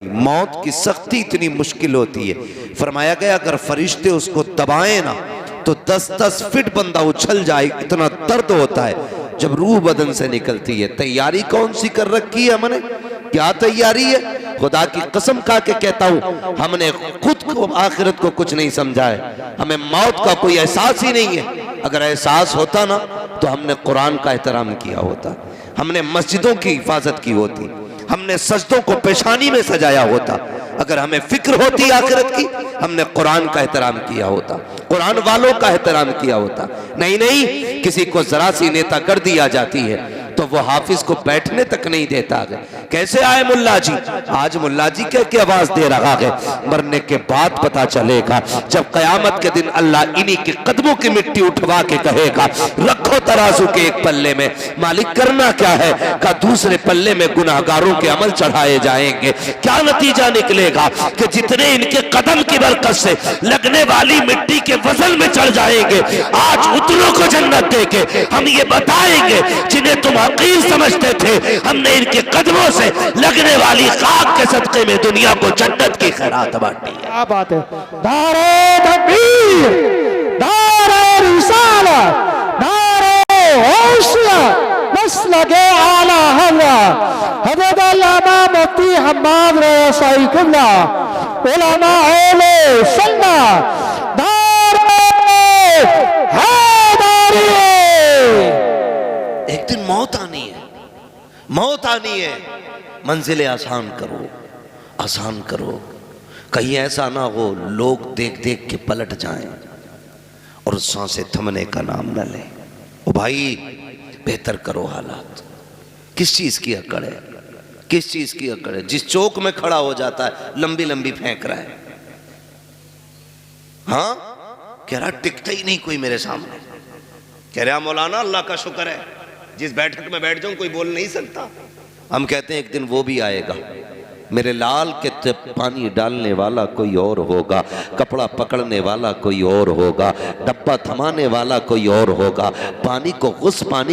मौत की सख्ती इतनी मुश्किल होती है। फरमाया गया अगर फरिश्ते उसको दबाएं ना तो 10-10 फीट बंदा उछल जाए, इतना दर्द होता है जब रूह बदन से निकलती है। तैयारी कौन सी कर रखी है हमने, क्या तैयारी है? खुदा की कसम खा के कहता हूं, हमने खुद को आखिरत को कुछ नहीं समझा है, हमें मौत का कोई एहसास ही नहीं है। अगर एहसास होता ना तो हमने कुरान का एहतराम किया होता, हमने मस्जिदों की हिफाजत की होती, हमने सजदों को पेशानी में सजाया होता। अगर हमें फिक्र होती आखिरत की, हमने कुरान का एहतराम किया होता, कुरान वालों का एहतराम किया होता। नहीं नहीं, किसी को जरा सी नेता कर दिया जाती है तो वो हाफिज को बैठने तक नहीं देता है। कैसे आए मुल्ला जी? आज मुल्ला जी क्या आवाज दे रहा है, मरने के बाद पता चलेगा। जब कयामत के दिन अल्लाह इन्हीं के कदमों की मिट्टी उठवा के कहेगा रखो तराजू के एक पल्ले में, मालिक करना क्या है? का दूसरे पल्ले में गुनाहगारों के अमल चढ़ाए जाएंगे। क्या नतीजा निकलेगा कि जितने इनके कदम की बरकत से लगने वाली मिट्टी के वजन में चढ़ जाएंगे, आज उतनों को जन्नत देके हम ये बताएंगे जिन्हें तुम हकीर समझते थे, हमने इनके कदमों से लगने वाली खाक के सदके में दुनिया को जन्नत की खैरात बांटी है। क्या बात है। नारे तकबीर, नारे रिसालत, नारे होशिया, बस लगे आला हल्ला, हज़रत अल्लामा मुफ्ती हम्माद रसाई क़िबला, उलमा अहले सुन्नत, नारे हैदरी। एक दिन मौत आनी है, मौत आनी है। मंजिलें आसान करो, आसान करो, कहीं ऐसा ना हो लोग देख देख के पलट जाएं और सांसें थमने का नाम न लें। ओ भाई, बेहतर करो हालात। किस चीज की अकड़ है, किस चीज की अकड़ है? जिस चौक में खड़ा हो जाता है लंबी लंबी फेंक रहा है। हाँ, कह रहा टिकता ही नहीं कोई मेरे सामने। कह रहा मौलाना अल्लाह का शुक्र है जिस बैठक में बैठ जाऊं कोई बोल नहीं सकता। हम कहते हैं एक दिन वो भी आएगा, मेरे लाल के पानी डालने वाला कोई और होगा, कपड़ा पकड़ने वाला कोई और होगा, डब्बा थमाने वाला कोई और होगा। पानी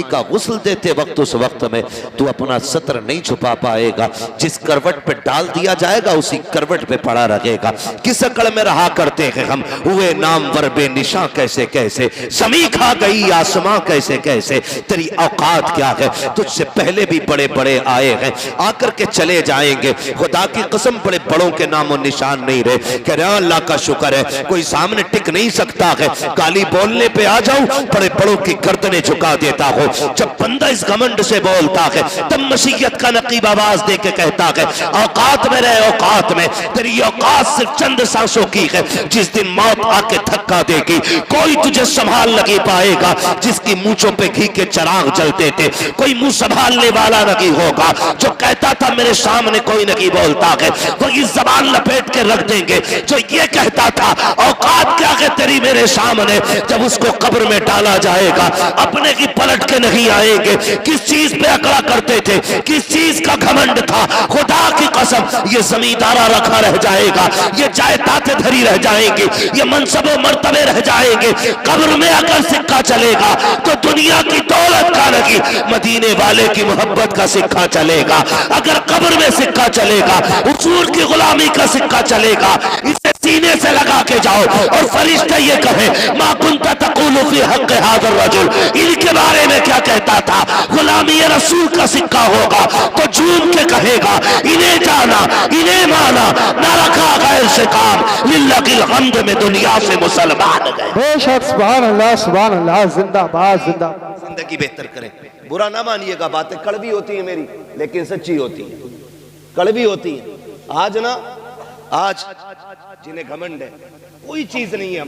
का गुस्ल देते वक्त उस वक्त में तू अपना सत्र नहीं छुपा पाएगा। जिस करवट पे डाल दिया जाएगा उसी करवट पे पड़ा रहेगा। किस अकड़ में रहा करते हैं हम, हुए नामवर बेनिशां कैसे कैसे, समी खा गई आसमां कैसे कैसे। तेरी औकात क्या है? तुझसे पहले भी बड़े बड़े आए हैं, आकर के चले जाएंगे। खुदा की कसम बड़े बड़ों के नाम और निशान नहीं रहे। कह रहे अल्लाह का शुक्र है कोई सामने टिक नहीं सकता है। गाली बोलने पे आ जाऊं बड़े बड़ों की गर्दनें झुका देता हो। जब बंदा इस घमंड से बोलता है तब मसीहत का नकीब आवाज दे के कहता है औकात में रहे, औकात में। तेरी औकात सिर्फ चंद सांसों की है। जिस दिन मौत आके धक्का देगी कोई तुझे संभाल नहीं पाएगा। जिसकी मूंछों पे घी के चिराग जलते थे कोई मुंह संभालने वाला नहीं होगा। जो कहता था मेरे सामने कोई नहीं बोलता है, वो इस जबान लपेट के रख देंगे। जो ये कहता था औकात क्या है तेरी मेरे सामने, जब उसको कब्र में डाला जाएगा अपने की पलट के नहीं आएंगे। किस चीज पे अकड़ा करते थे, किस चीज का घमंड था? खुदा की कसम ये जमींदारा रखा रह जाएगा, ये जायदादें धरी रह जाएंगी, ये मनसबो मर्तबे रह जाएंगे। कब्र में अगर सिक्का चलेगा तो दुनिया की दौलत का नहीं, मदीने वाले की मोहब्बत का सिक्का चलेगा। अगर कब्र में सिक्का चलेगा हुजूर की गुलामी का सिक्का चलेगा। इसे सीने से लगा के जाओ और फरिश्ता ये कहे मा कुंता तक़ूलु फी हक़्क़ि हाज़िर रजुल, इनके बारे में क्या कहता था? गुलामी रसूल का सिक्का होगा तो झूम के कहेगा इन्हें जाना, इन्हें माना, ना रखा गैर से काम, लिल्लाहिल हम्द में दुनिया से मुसलमान गए। बेशक सुभान अल्लाह, सुभान अल्लाह, जिंदाबाद जिंदाबाद। जिंदगी बेहतर करें। बुरा ना मानिएगा, बातें कड़वी होती है मेरी लेकिन सच्ची होती है, कड़वी होती है। आज ना, आज जिन्हें घमंड है कोई चीज नहीं है।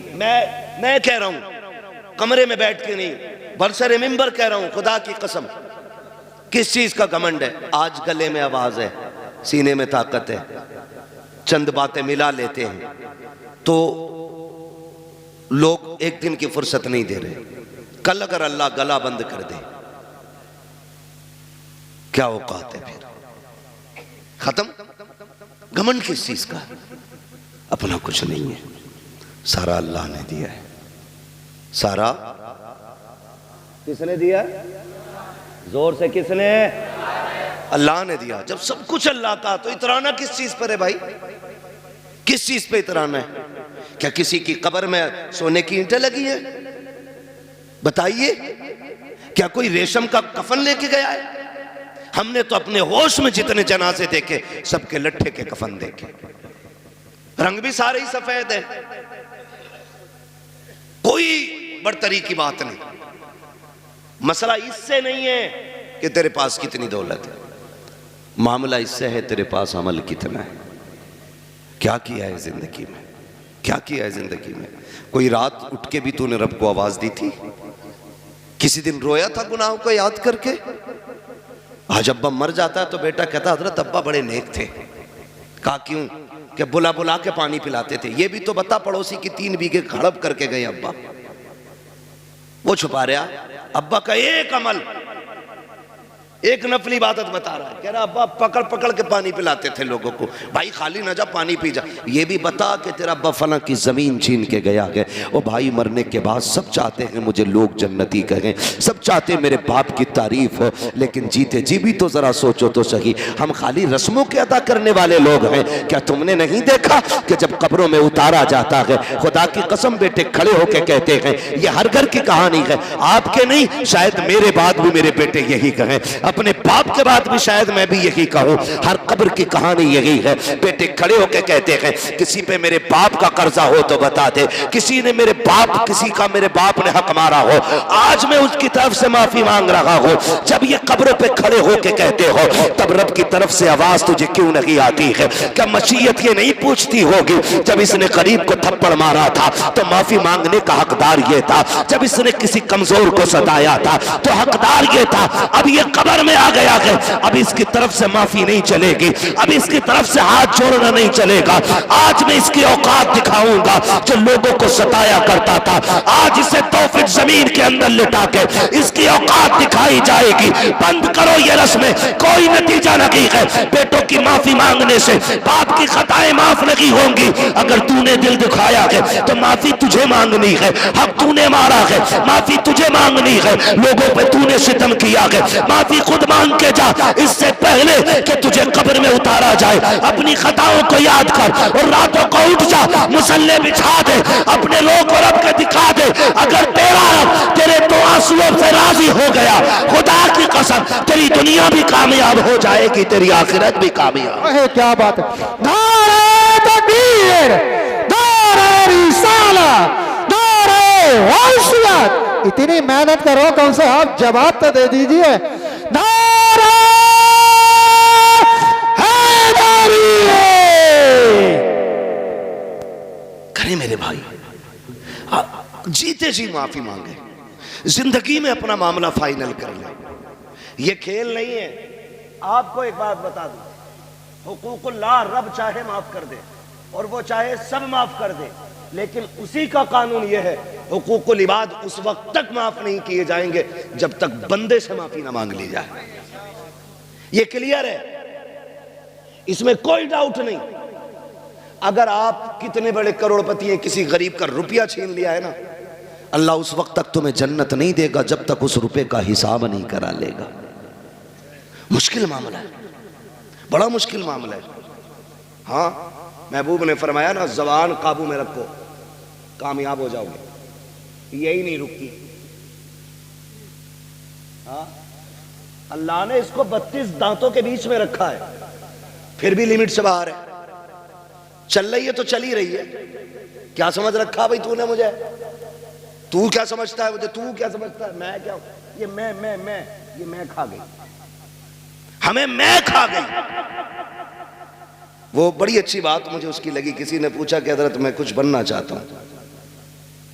मैं कह रहा हूं कमरे में बैठ के नहीं, बरसरे मिंबर कह रहा हूं खुदा की कसम। किस चीज का घमंड है? आज गले में आवाज है, सीने में ताकत है, चंद बातें मिला लेते हैं तो लोग एक दिन की फुर्सत नहीं दे रहे। कल अगर अल्लाह गला बंद कर दे क्या औकात है? फिर खत्म। घमंड किस चीज का? अपना कुछ नहीं है, सारा अल्लाह ने दिया है। सारा किसने दिया? जोर से किसने? अल्लाह ने दिया। जब सब कुछ अल्लाह का, तो इतराना किस चीज पर है भाई? किस चीज पे इतराना है? क्या किसी की कब्र में सोने की ईंटें लगी है? बताइए, क्या कोई रेशम का कफन लेके गया है? हमने तो अपने होश में जितने जनाजे देखे, सबके लट्ठे के कफन देखे, रंग भी सारे ही सफेद है, कोई बड़तरी की बात नहीं। मसला इससे नहीं है कि तेरे पास कितनी दौलत है, मामला इससे है तेरे पास अमल कितना है, क्या किया है जिंदगी में, क्या किया है जिंदगी में। कोई रात उठ के भी तूने रब को आवाज दी थी? किसी दिन रोया था गुनाहों को याद करके? आज अब्बा मर जाता है तो बेटा कहता हजरत अब्बा बड़े नेक थे। कहा क्यों? कि बुला बुला के पानी पिलाते थे। ये भी तो बता, पड़ोसी की 3 बीघे हड़प करके गए अब्बा, वो छुपा रहा। अब्बा का एक अमल, एक नफली इबादत बता रहा है, कह रहा अब्बा पकड़ पकड़ के पानी पिलाते थे लोगों को। भाई खाली ना जा, पानी पी जा। ये भी बता कि तेरा अब्बा फला की जमीन छीन के गया है। ओ भाई, मरने के बाद सब चाहते हैं मुझे लोग जन्नती कहें, सब चाहते हैं मेरे बाप की तारीफ हो, लेकिन जीते जी भी तो जरा सोचो तो सही, हम खाली रस्मों के अदा करने वाले लोग हैं। क्या तुमने नहीं देखा कि जब कब्रों में उतारा जाता है, खुदा की कसम बेटे खड़े होके कहते हैं, ये हर घर की कहानी है, आपके नहीं, शायद मेरे बाद भी मेरे बेटे यही कहें, अपने बाप के बाद भी शायद मैं भी यही कहूं, हर कब्र की कहानी यही है। बेटे खड़े होकर कहते हैं, किसी पे मेरे बाप का कर्जा हो तो बता दे, किसी ने मेरे बाप, किसी का मेरे बाप ने हक मारा हो, आज मैं उसकी तरफ से माफी मांग रहा हूं। जब ये कब्रों पे खड़े होकर कहते हो, तब रब की तरफ से आवाज तुझे क्यों नहीं आती है? क्या मशीयत ये नहीं पूछती होगी, जब इसने गरीब को थप्पड़ मारा था तो माफी मांगने का हकदार ये था, जब इसने किसी कमजोर को सताया था तो हकदार ये था। अब ये कब्र में आ गया है, अब इसकी तरफ से माफी नहीं चलेगी, अब इसकी तरफ से हाथ जोड़ना नहीं चलेगा। आज मैं इसकी औकात दिखाऊंगा जो लोगों को सताया करता था, आज इसे 2 फीट जमीन के अंदर लिटा के इसकी औकात दिखाई जाएगी। बंद करो ये रस्में, कोई नतीजा नहीं है। बेटों की माफी मांगने से बाप की खताएं माफ नहीं होंगी। अगर तूने दिल दुखाया है तो माफी तुझे मांगनी है, हक तूने मारा है माफी तुझे मांगनी है, लोगों पे तूने सितम किया है माफी खुद मांग के जा, इससे पहले कि तुझे कब्र में उतारा जाए। अपनी खताओं को याद कर और रातों को उठ जा, मुसल्ले बिछा दे, अपने लोग को रब के दिखा दे। अगर तेरा रब तेरे तो आंसुओं से राजी हो गया, खुदा की कसम तेरी दुनिया भी कामयाब हो जाएगी, तेरी आखिरत भी कामयाब। क्या बात है। नारे तकबीर, नारे रिसालत, नारे हैसियत। इतनी मेहनत करो, कौन से आप जवाब तो दे दीजिए। नारे हैदरी। करे मेरे भाई, जीते जी माफी मांगे, जिंदगी में अपना मामला फाइनल कर ले। ये खेल नहीं है। आपको एक बात बता दूं, हुकूकुल्लाह रब चाहे माफ कर दे और वो चाहे सब माफ कर दे, लेकिन उसी का कानून यह है, हुकूकुल इबाद उस वक्त तक माफ नहीं किए जाएंगे जब तक बंदे से माफी ना मांग ली जाए। ये क्लियर है, इसमें कोई डाउट नहीं। अगर आप कितने बड़े करोड़पति हैं, किसी गरीब का रुपया छीन लिया है ना, अल्लाह उस वक्त तक तुम्हें जन्नत नहीं देगा जब तक उस रुपए का हिसाब नहीं करा लेगा। मुश्किल मामला है, बड़ा मुश्किल मामला है। हाँ, महबूब ने फरमाया ना, जबान काबू में रखो, कामयाब हो जाओगे। यही नहीं रुकती। हाँ, अल्लाह ने इसको 32 दांतों के बीच में रखा है, फिर भी लिमिट से बाहर है। चल रही है तो चल ही रही है। क्या समझ रखा भाई तूने मुझे? तू क्या समझता है मुझे? तू क्या समझता है? मैं क्या? ये मैं खा गई, हमें मैं खा गई। वो बड़ी अच्छी बात मुझे उसकी लगी। किसी ने पूछा कि हज़रत मैं कुछ बनना चाहता हूं,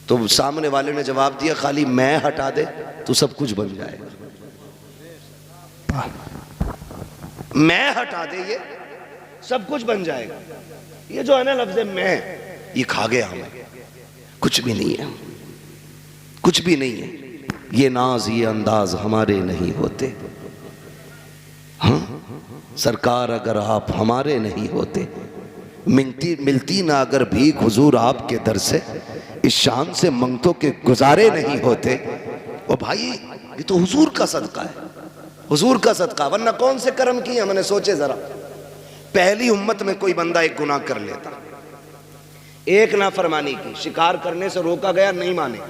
तो सामने वाले ने जवाब दिया, खाली मैं हटा दे तो सब कुछ बन जाएगा। मैं हटा दे, ये सब कुछ बन जाएगा। ये जो है ना लफ्ज़ मैं, ये खा गया हमें। कुछ भी नहीं है, कुछ भी नहीं है। ये नाज ये अंदाज हमारे नहीं होते। हाँ सरकार, अगर आप हमारे नहीं होते, मिलती ना अगर भीख हुजूर आपके दर से, इस शान से मंगतों के गुजारे नहीं होते। ओ भाई, ये तो हुजूर का सदका है, हुजूर का सदका, वरना कौन से कर्म किए मैंने सोचे जरा। पहली उम्मत में कोई बंदा एक गुनाह कर लेता, एक नाफरमानी की, शिकार करने से रोका गया, नहीं माने,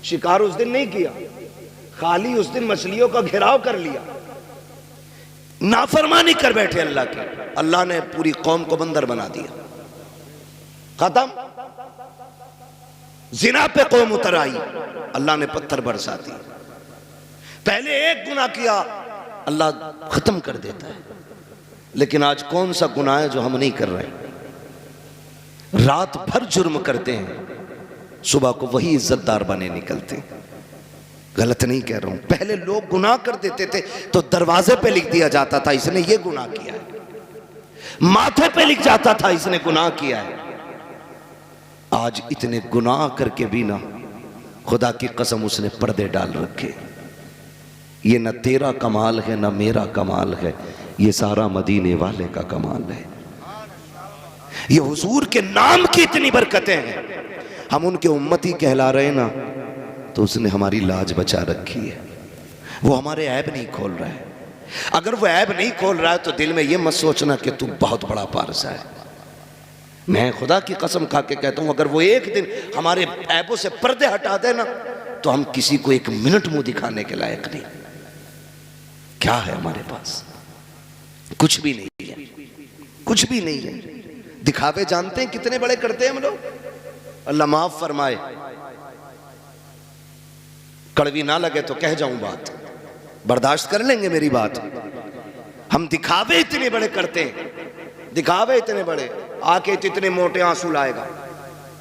शिकार उस दिन नहीं किया, खाली उस दिन मछलियों का घेराव कर लिया, नाफरमानी कर बैठे अल्लाह की, अल्लाह ने पूरी कौम को बंदर बना दिया, खत्म। जिना पे कौम उतर आई, अल्लाह ने पत्थर बरसा दिए। पहले एक गुनाह किया, अल्लाह खत्म कर देता है। लेकिन आज कौन सा गुनाह है जो हम नहीं कर रहे? रात भर जुर्म करते हैं, सुबह को वही इज्जतदार बने निकलते हैं। गलत नहीं कह रहा हूं, पहले लोग गुनाह कर देते थे तो दरवाजे पे लिख दिया जाता था इसने ये गुनाह किया है, माथे पे लिख जाता था इसने गुनाह किया है। आज इतने गुनाह करके भी ना, खुदा की कसम उसने पर्दे डाल रखे। ये न तेरा कमाल है न मेरा कमाल है, ये सारा मदीने वाले का कमाल है। ये हुजूर के नाम की इतनी बरकतें हैं, हम उनके उम्मती कहला रहे ना, तो उसने हमारी लाज बचा रखी है। वो हमारे ऐब नहीं खोल रहा है। अगर वो ऐब नहीं खोल रहा है तो दिल में ये मत सोचना कि तू बहुत बड़ा पारसा है। मैं खुदा की कसम खा के कहता हूं, अगर वो एक दिन हमारे ऐबों से पर्दे हटा दे ना, तो हम किसी को एक मिनट मुंह दिखाने के लायक नहीं। क्या है हमारे पास? कुछ भी नहीं है, कुछ भी नहीं है। दिखावे जानते हैं कितने बड़े करते हैं हम लोग। अल्लाह माफ फरमाए, कड़वी ना लगे तो कह जाऊं बात, बर्दाश्त कर लेंगे मेरी बात। हम दिखावे इतने बड़े करते हैं, दिखावे इतने बड़े, आके तो इतने मोटे आंसू लाएगा।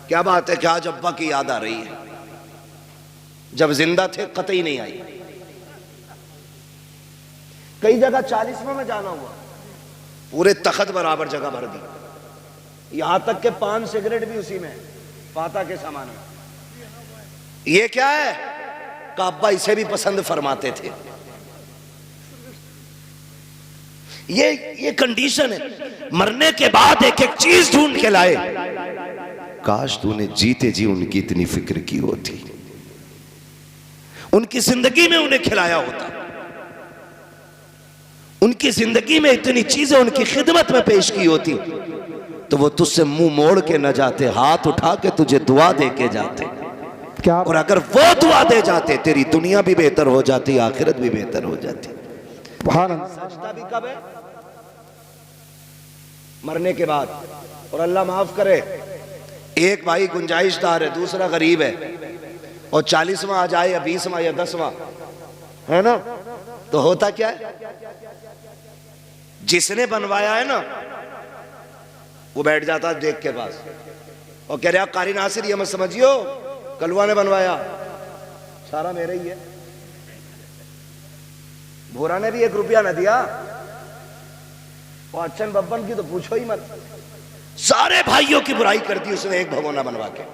क्या बात है कि आज अब्बा की याद आ रही है, जब जिंदा थे कतई नहीं आई। कई जगह 40वां में जाना हुआ, पूरे तखत बराबर जगह भर दी, यहां तक के पान सिगरेट भी उसी में, फाता के सामान में। ये क्या है? का अब्बा इसे भी पसंद फरमाते थे। ये कंडीशन है। मरने के बाद एक एक चीज ढूंढ के लाए। काश तूने जीते जी उनकी इतनी फिक्र की होती, उनकी जिंदगी में उन्हें खिलाया होता, उनकी जिंदगी में इतनी चीजें उनकी खिदमत में पेश की होती, तो वो तुझसे मुंह मोड़ के न जाते, हाथ उठा के तुझे दुआ दे के जाते। क्या? और अगर वो दुआ दे जाते, तेरी दुनिया भी बेहतर हो जाती, आखिरत भी बेहतर हो जाती। सजदा भी कब है? मरने के बाद। और अल्लाह माफ करे, एक भाई गुंजाइशदार है, दूसरा गरीब है, और 40वां आ जाए या 20वां या 10वां, है ना, तो होता क्या है? जिसने बनवाया है ना, वो बैठ जाता है देख के पास और कह रहा कारी नासिर, ये मत समझियो कलवा ने बनवाया, सारा मेरा ही है। भोरा ने भी 1 रुपया न दिया, और अच्छन बब्बन की तो पूछो ही मत। सारे भाइयों की बुराई कर दी उसने एक भगोना बनवा के,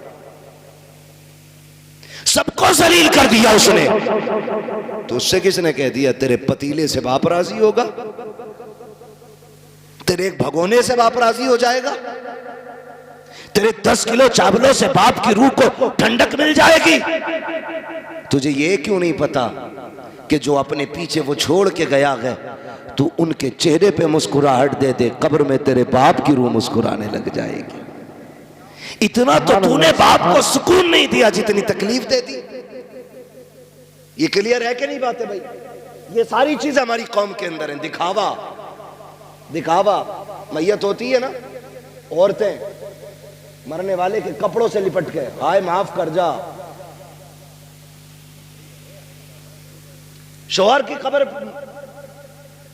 सबको जलील कर दिया उसने। तो उससे किसने कह दिया तेरे पतीले से बाप राजी होगा, तेरे एक भगोने से बाप राजी हो जाएगा, तेरे 10 किलो चावलों से बाप की रूह को ठंडक मिल जाएगी। तुझे ये क्यों नहीं पता कि जो अपने पीछे वो छोड़ के गया है, तू उनके चेहरे पे मुस्कुराहट दे दे, कब्र में तेरे बाप की रूह मुस्कुराने लग जाएगी। इतना तो तूने बाप को सुकून नहीं दिया जितनी तकलीफ दे दी। ये क्लियर है कि नहीं बातें भाई? ये सारी चीज हमारी कौम के अंदर है। दिखावा, दिखावा। मैयत होती है ना, औरतें मरने वाले के कपड़ों से लिपट के, हाय माफ कर जा। शौहर की कब्र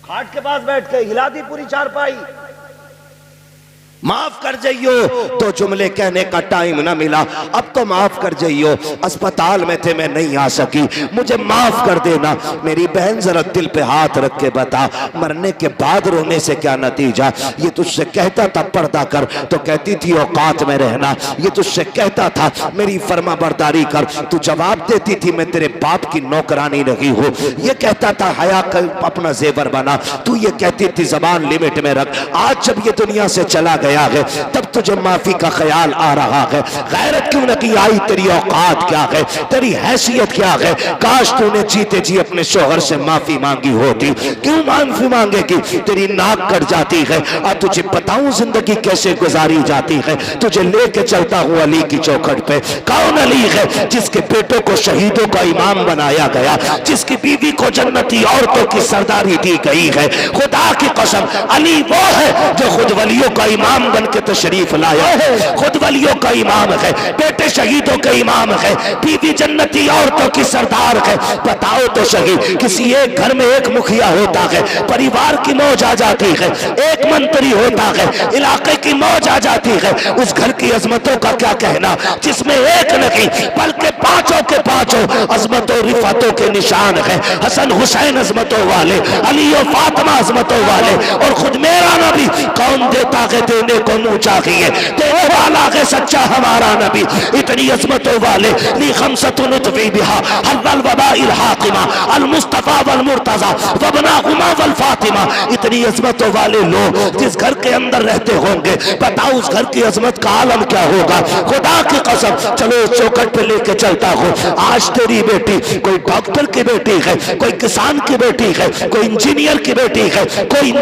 खाट के पास बैठ के हिला दी पूरी चारपाई, माफ कर जाइयो, तो जुमले कहने का टाइम ना मिला, अब तो माफ कर जाइयो, अस्पताल में थे मैं नहीं आ सकी, मुझे माफ कर देना। मेरी बहन जरा दिल पे हाथ रख के बता, मरने के बाद रोने से क्या नतीजा? ये तुझसे कहता था पर्दा कर, तो कहती थी औकात में रहना। ये तुझसे कहता था मेरी फर्मा बरदारी कर, तू जवाब देती थी मैं तेरे बाप की नौकरानी नहीं हूं। ये कहता था हया कर अपना जेवर बना, तू ये कहती थी जबान लिमिट में रख। आज जब ये दुनिया से चला गया, गया है तब तुझे माफी का ख्याल आ रहा है। गैरत क्यों न की आई, तेरी औकात क्या है, तेरी हैसियत क्या है। काश तूने जीते जी अपने शोहर से माफी मांगी होती। क्यों माफी मांगेगी, तेरी नाक कट जाती है। और तुझे बताऊं जिंदगी कैसे गुजारी जाती है। तुझे लेके चलता हूं अली की चौखट पे। कौन अली है जिसके बेटों को शहीदों का इमाम बनाया गया, जिसकी बीवी को जन्नती औरतों की सरदारी दी गई है। खुदा की कसम अली वो है जो खुद वलियों का इमाम बन के तशरीफ लाया है, खुद वलियों का इमाम है, बेटे शहीदों के इमाम है, बीवी जन्नती औरतों की सरदार है। बताओ तो सही, किसी एक घर में एक मुखिया होता है, परिवार की मौज आ जाती है, एक मंत्री होता है, इलाके की मौज आ जाती है। उस घर की अजमतों का क्या कहना जिसमें एक नहीं बल्कि पांचों के पांचों अजमतों रिफातों के निशान है। हसन हुसैन अजमतों वाले, अली और फातिमा अजमतों वाले, और खुद मेरा नबी कौन देता है देने को मुंह चाहिए, देने वाला है सच्चा हमारा नबी। इतनी अजमतों वाले ली खमसतुन उतवी बिहा हल्ल वबाइल हातिमा अल मुस्तफा वल मुर्तजा वबनाहुमा वल फातिमा। इतनी अजमतों वाले लोग जिस घर के अंदर रहते होंगे, बताओ उस घर की अजमत का आलम क्या होगा। खुदा की कसम चलो चौखट पे लेके चलता हूँ। आज तेरी बेटी कोई डॉक्टर की बेटी है, कोई किसान की बेटी है, कोई इंजीनियर की बेटी है, कोई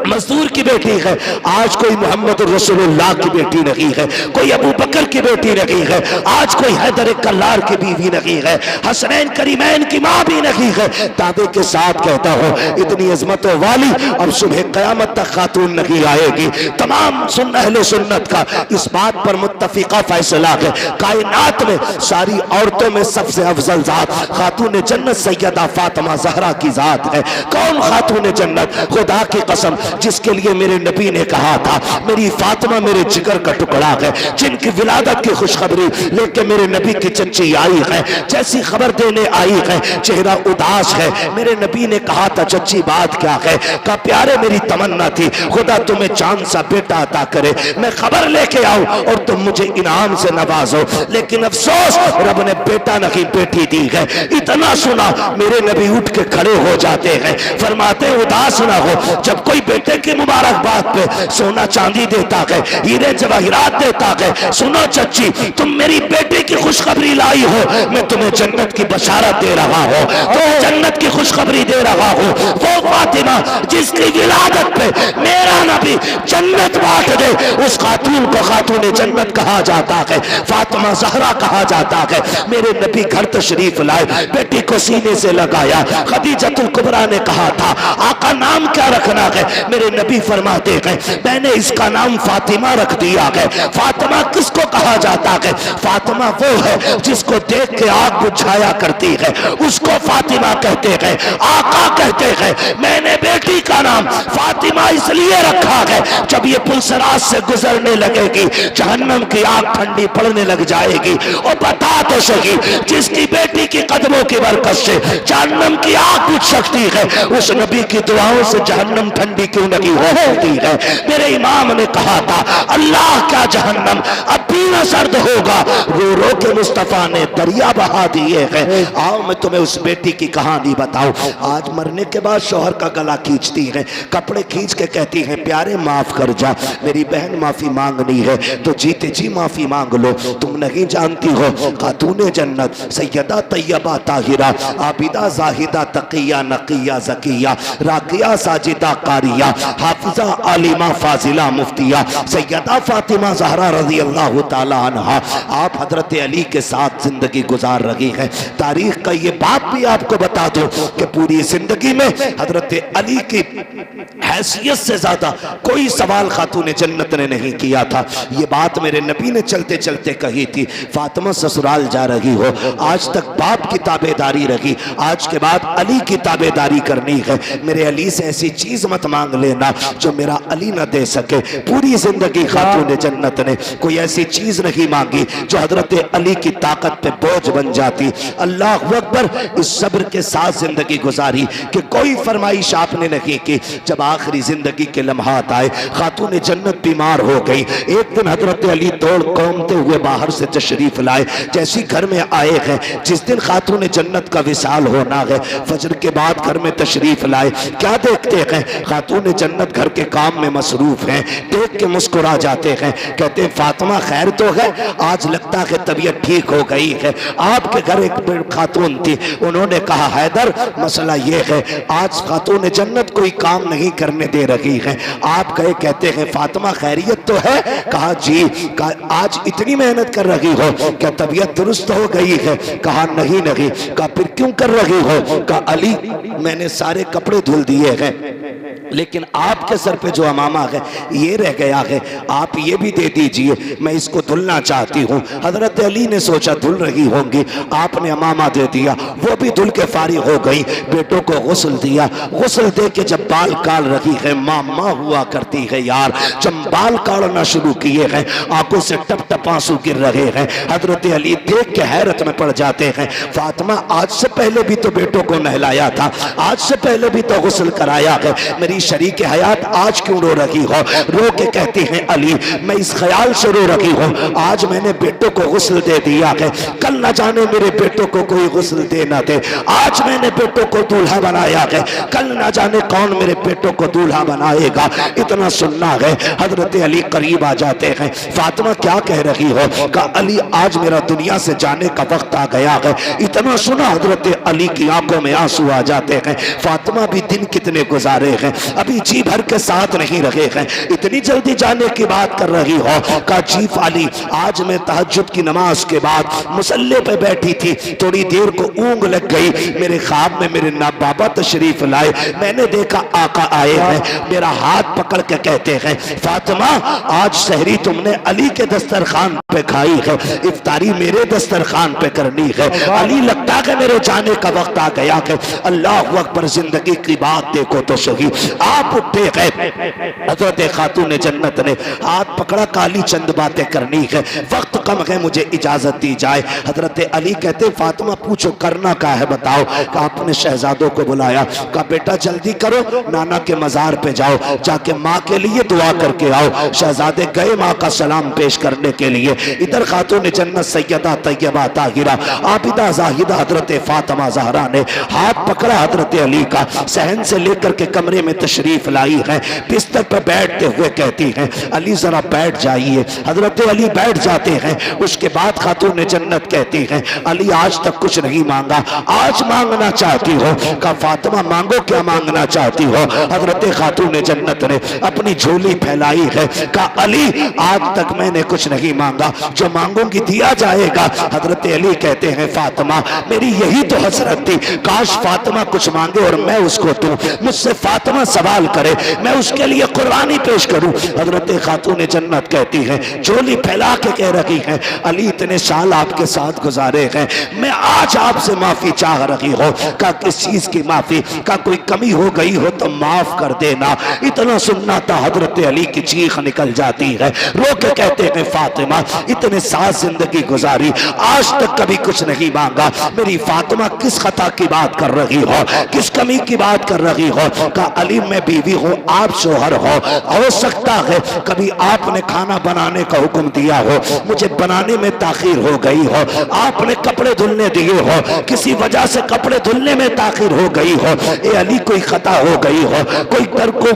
मजदूर की बेटी है। आज कोई मोहम्मद रसूलुल्लाह की बेटी नहीं है, कोई अबू बकर की बेटी नहीं है, आज कोई हैदर कल्लार की बीवी नहीं है, हसनैन करीमैन की माँ भी नहीं है। दावे के साथ कहता हूँ इतनी अजमतों वाली अब सुबह क़यामत तक खातून नहीं आएगी। तमाम अहले सुन्नत का इस बात पर मुत्तफिका फैसला है, कायनात में सारी औरतों में सबसे अफजल जात खातून जन्नत सैयदा फातिमा ज़हरा की जात है। कौन खातून जन्नत, खुदा की कसम जिसके लिए मेरे नबी ने कहा था मेरी फातिमा मेरे जिगर का टुकड़ा है, जिनकी विलादत की खुशखबरी लेके मेरे नबी की चच्ची आई है, जैसी खबर देने आई है चेहरा उदास है। मेरे नबी ने कहा था चच्ची बात क्या है, का प्यारे मेरी तमन्ना थी खुदा तुम्हें चांद सा बेटा अता करे, मैं खबर लेके आऊं और तुम मुझे इनाम से नवाजो। लेकिन अफसोस रब ने बेटा नहीं बेटी दी है। इतना सुना मेरे नबी उठ के खड़े हो जाते हैं, फरमाते उदास ना हो, जब कोई बेटे की मुबारकबाद पे सोना चांदी देता है, हीरे जवाहिरात देता है। सुनो चच्ची तुम मेरी बेटे की खुशखबरी लाई हो, मैं तुम्हें जन्नत की बशारत दे रहा हूँ, तुम्हें जन्नत की खुशखबरी दे रहा हूँ। वो फातिमा जिसकी विलादत पे मेरा नबी जन्नत बांट दे, उस खातून को खातून जन्नत कहा जाता है, फातिमा ज़हरा कहा जाता है। मेरे नबी घर तशरीफ लाए, बेटी को सीने से लगाया। खदीजतुल कुबरा ने कहा था आका नाम क्या रखना है, मेरे नबी फरमाते हैं मैंने इसका नाम फातिमा रख दिया है। फातिमा किसको कहा जाता है, फातिमा वो है जिसको देख के आग बुझाया करती है, उसको फातिमा कहते हैं। आका कहते हैं मैंने बेटी का नाम फातिमा इसलिए रखा है जब ये पुलसराज से गुजरने लगेगी जहन्नम की आग ठंडी पड़ने लग जाएगी। और बता तो सही जिसकी बेटी की कदमों की बरकत से जहन्नम की आग बुझ सकती है, उस नबी की दुआओं से जहन्नम ठंडी क्यों नहीं हो सकती है। मेरे इमाम ने कहा था अल्लाह का जहन्नम अब भी न सर्द होगा, रो रो के मुस्तफा ने दरिया बहा दिए हैं। आओ मैं तुम्हें उस बेटी की कहानी बताऊं। आज मरने के बाद शौहर का गला खींचती है, कपड़े खींच के कहती है प्यारे माफ कर जा, मेरी बहन माफी मांगनी है तो जीते जी माफी मांग लो। तुम नहीं जानती हो खातून जन्नत सैयदा तैयबा ताहिरा आबिदा जाहिदा तकिया नकिया जकिया राकिया साजिदा कारिया हाफिजा आलिमा फाजिला मुफ्तिया सैयदा फातिमा ज़हरा रज़ी अल्लाह ताला अन्हा आप हजरत अली के साथ जिंदगी गुजार रही है। तारीख का ये बात भी आपको बता दूं कि पूरी जिंदगी में हजरत अली की हैसियत से ज्यादा कोई सवाल खातून जन्नत ने नहीं किया था। ये बात मेरे नबी ने चलते चलते कही थी, फातिमा ससुराल जा रही हो, आज तक बाप की ताबेदारी रही, आज के बाद अली की ताबेदारी करनी है। मेरे अली से ऐसी चीज मत मांग लेना जो मेरा अली न दे सके। पूरी जिंदगी खातून जन्नत ने कोई ऐसी चीज नहीं मांगी जो हजरत अली की ताकत पे बोझ बन जाती। अल्लाह अकबर, इस सब्र के साथ जिंदगी गुजारी कि कोई फरमाइश आपने नहीं की। जब आखिरी जिंदगी के लम्हात आए, खातून जन्नत बीमार हो गई। एक दिन हजरत अली दौड़ कौमते हुए बाहर से तशरीफ लाए। जैसी घर में आए हैं, जिस दिन खातून जन्नत का विसाल होना है, फजर के बाद घर में तशरीफ लाए। क्या देखते हैं, खातून जन्नत घर के काम में मसरूफ हैं। देख के मुस्कुरा जाते हैं, कहते हैं फातिमा खैर तो है, आज लगता है तबीयत ठीक हो गई है। आपके घर एक खातून थी, उन्होंने कहा हैदर मसला ये है, आज खातून जन्नत कोई काम नहीं करने दे रही है। आप गए, कहते हैं फातिमा खैरियत तो है? कहा जी। कहा आज इतनी मेहनत कर रही हो, क्या तबीयत दुरुस्त हो गई है? कहा नहीं नहीं। कहा फिर क्यों कर रही हो? कहा अली मैंने सारे कपड़े धुल दिए हैं, लेकिन आपके सर पे जो अमामा है ये रह गया है, आप ये भी दे दीजिए, मैं इसको धुलना चाहती हूँ। हजरत अली ने सोचा धुल रही होंगी, आपने अमामा दे दिया, वो भी धुल के फारिग हो गई। बेटों को गुस्ल दिया, गुस्ल दे के जब बाल काट रही है, मामा हुआ करती है यार, जब बाल काटना शुरू किए हैं, आंखों से टप टप आंसू गिर रहे हैं। हजरत अली देख के हैरत में पड़ जाते हैं। फातिमा आज से पहले भी तो बेटों को नहलाया था, आज से पहले भी तो गुस्ल कराया है, मेरी शरीक हयात आज क्यों रो रही हो? रो के कहती हैं अली मैं इस ख्याल से रो रही हूँ, आज मैंने बेटों को गुस्ल दे दिया है, कल न जाने मेरे बेटों को कोई गुस्ल दे ना दे। आज मैंने बेटों को दूल्हा बनाया है, कल न जाने कौन मेरे बेटों को दूल्हा बनाएगा। इतना सुनना है। हजरत अली करीब आ जाते हैं। फातिमा क्या कह रही हो? कहा अली आज मेरा दुनिया से जाने का वक्त आ गया है। इतना सुना हजरत अली की आंखों में आंसू आ जाते हैं। फातिमा भी दिन कितने गुजारे हैं, अभी जी भर के साथ नहीं रहे हैं, इतनी जल्दी जाने की बात कर रही हो? कहा जी फाली आज मैं तहज्जुद की नमाज के बाद मुसल्ले पे बैठी थी, थोड़ी देर को ऊँग लग गई, मेरे ख्वाब में मेरे ना बाबा तशरीफ लाए, मैंने देखा आका आए हैं, मेरा हाथ पकड़ के कहते हैं फातिमा आज सहरी तुमने अली के दस्तरखान पे खाई है, इफ्तारी मेरे दस्तरखान पे करनी है। अली लगता है मेरे जाने का वक्त आ गया है। अल्लाह अकबर, जिंदगी की बात देखो तो सही। आप उठे गए, हजरत खातून जन्नत ने हाथ पकड़ा, काली चंद बातें करनी है, वक्त कम है, मुझे इजाजत दी जाए। हजरत अली कहते फातिमा पूछो करना क्या है बताओ। कहा अपने शहजादों को बुलाया, कहा बेटा जल्दी करो, नाना के मजार पे जाओ, जाके माँ के लिए दुआ करके आओ। शहजादे गए माँ का सलाम पेश करने के लिए। इधर खातून जन्नत सैयदा तैयबा ताहिरा आबिदा जाहिदा हजरत फातिमा ज़हरा ने हाथ पकड़ा हजरत अली का, सहन से लेकर के कमरे में तशरीफ लाई है। बिस्तर पर बैठते हुए कहती हैं अली जरा बैठ जाइए। हजरत अली बैठ जाते हैं। उसके बाद खातून जन्नत कहती हैं अली आज तक कुछ नहीं मांगा, आज मांगना चाहती हो? कहा फातिमा मांगो, क्या मांगना चाहती हो? हजरत खातून जन्नत ने अपनी झोली फैलाई है। कहा अली आज तक मैंने कुछ नहीं मांगा, जो मांगूंगी दिया जाएगा। हजरत अली कहते हैं फातिमा मेरी यही तो हसरत थी, काश फातिमा कुछ मांगे और मैं उसको दूं, मुझसे फातिमा सवाल करे, मैं उसके लिए कुर्बानी पेश करूं। हजरत खातून जन्नत कहती हैं झोली फैला के कह रही हैं अली इतने साल आपके साथ गुजारे हैं, मैं आज आपसे माफी चाह रही हूं। का किस चीज की माफी? का कोई कमी हो गई हो तो माफ कर देना। इतना सुनना था हजरत अली की चीख निकल जाती है। रो के कहते हैं फातिमा इतने साल जिंदगी गुजारी, आज तक कभी कुछ नहीं मांगा, मेरी फातिमा किस खता की बात कर रही हो, किस कमी की बात कर रही हो? का अली मैं बीवी हूँ, आप शोहर हो सकता है कभी आपने खाना बनाने का हुक्म दिया हो, मुझे बनाने में ताखीर हो गई हो, आपने कपड़े धुलने दिए हो, किसी वजह से कपड़े धुलने में ताखीर हो गई हो, ए अली कोई खता हो गई हो, कोई दर को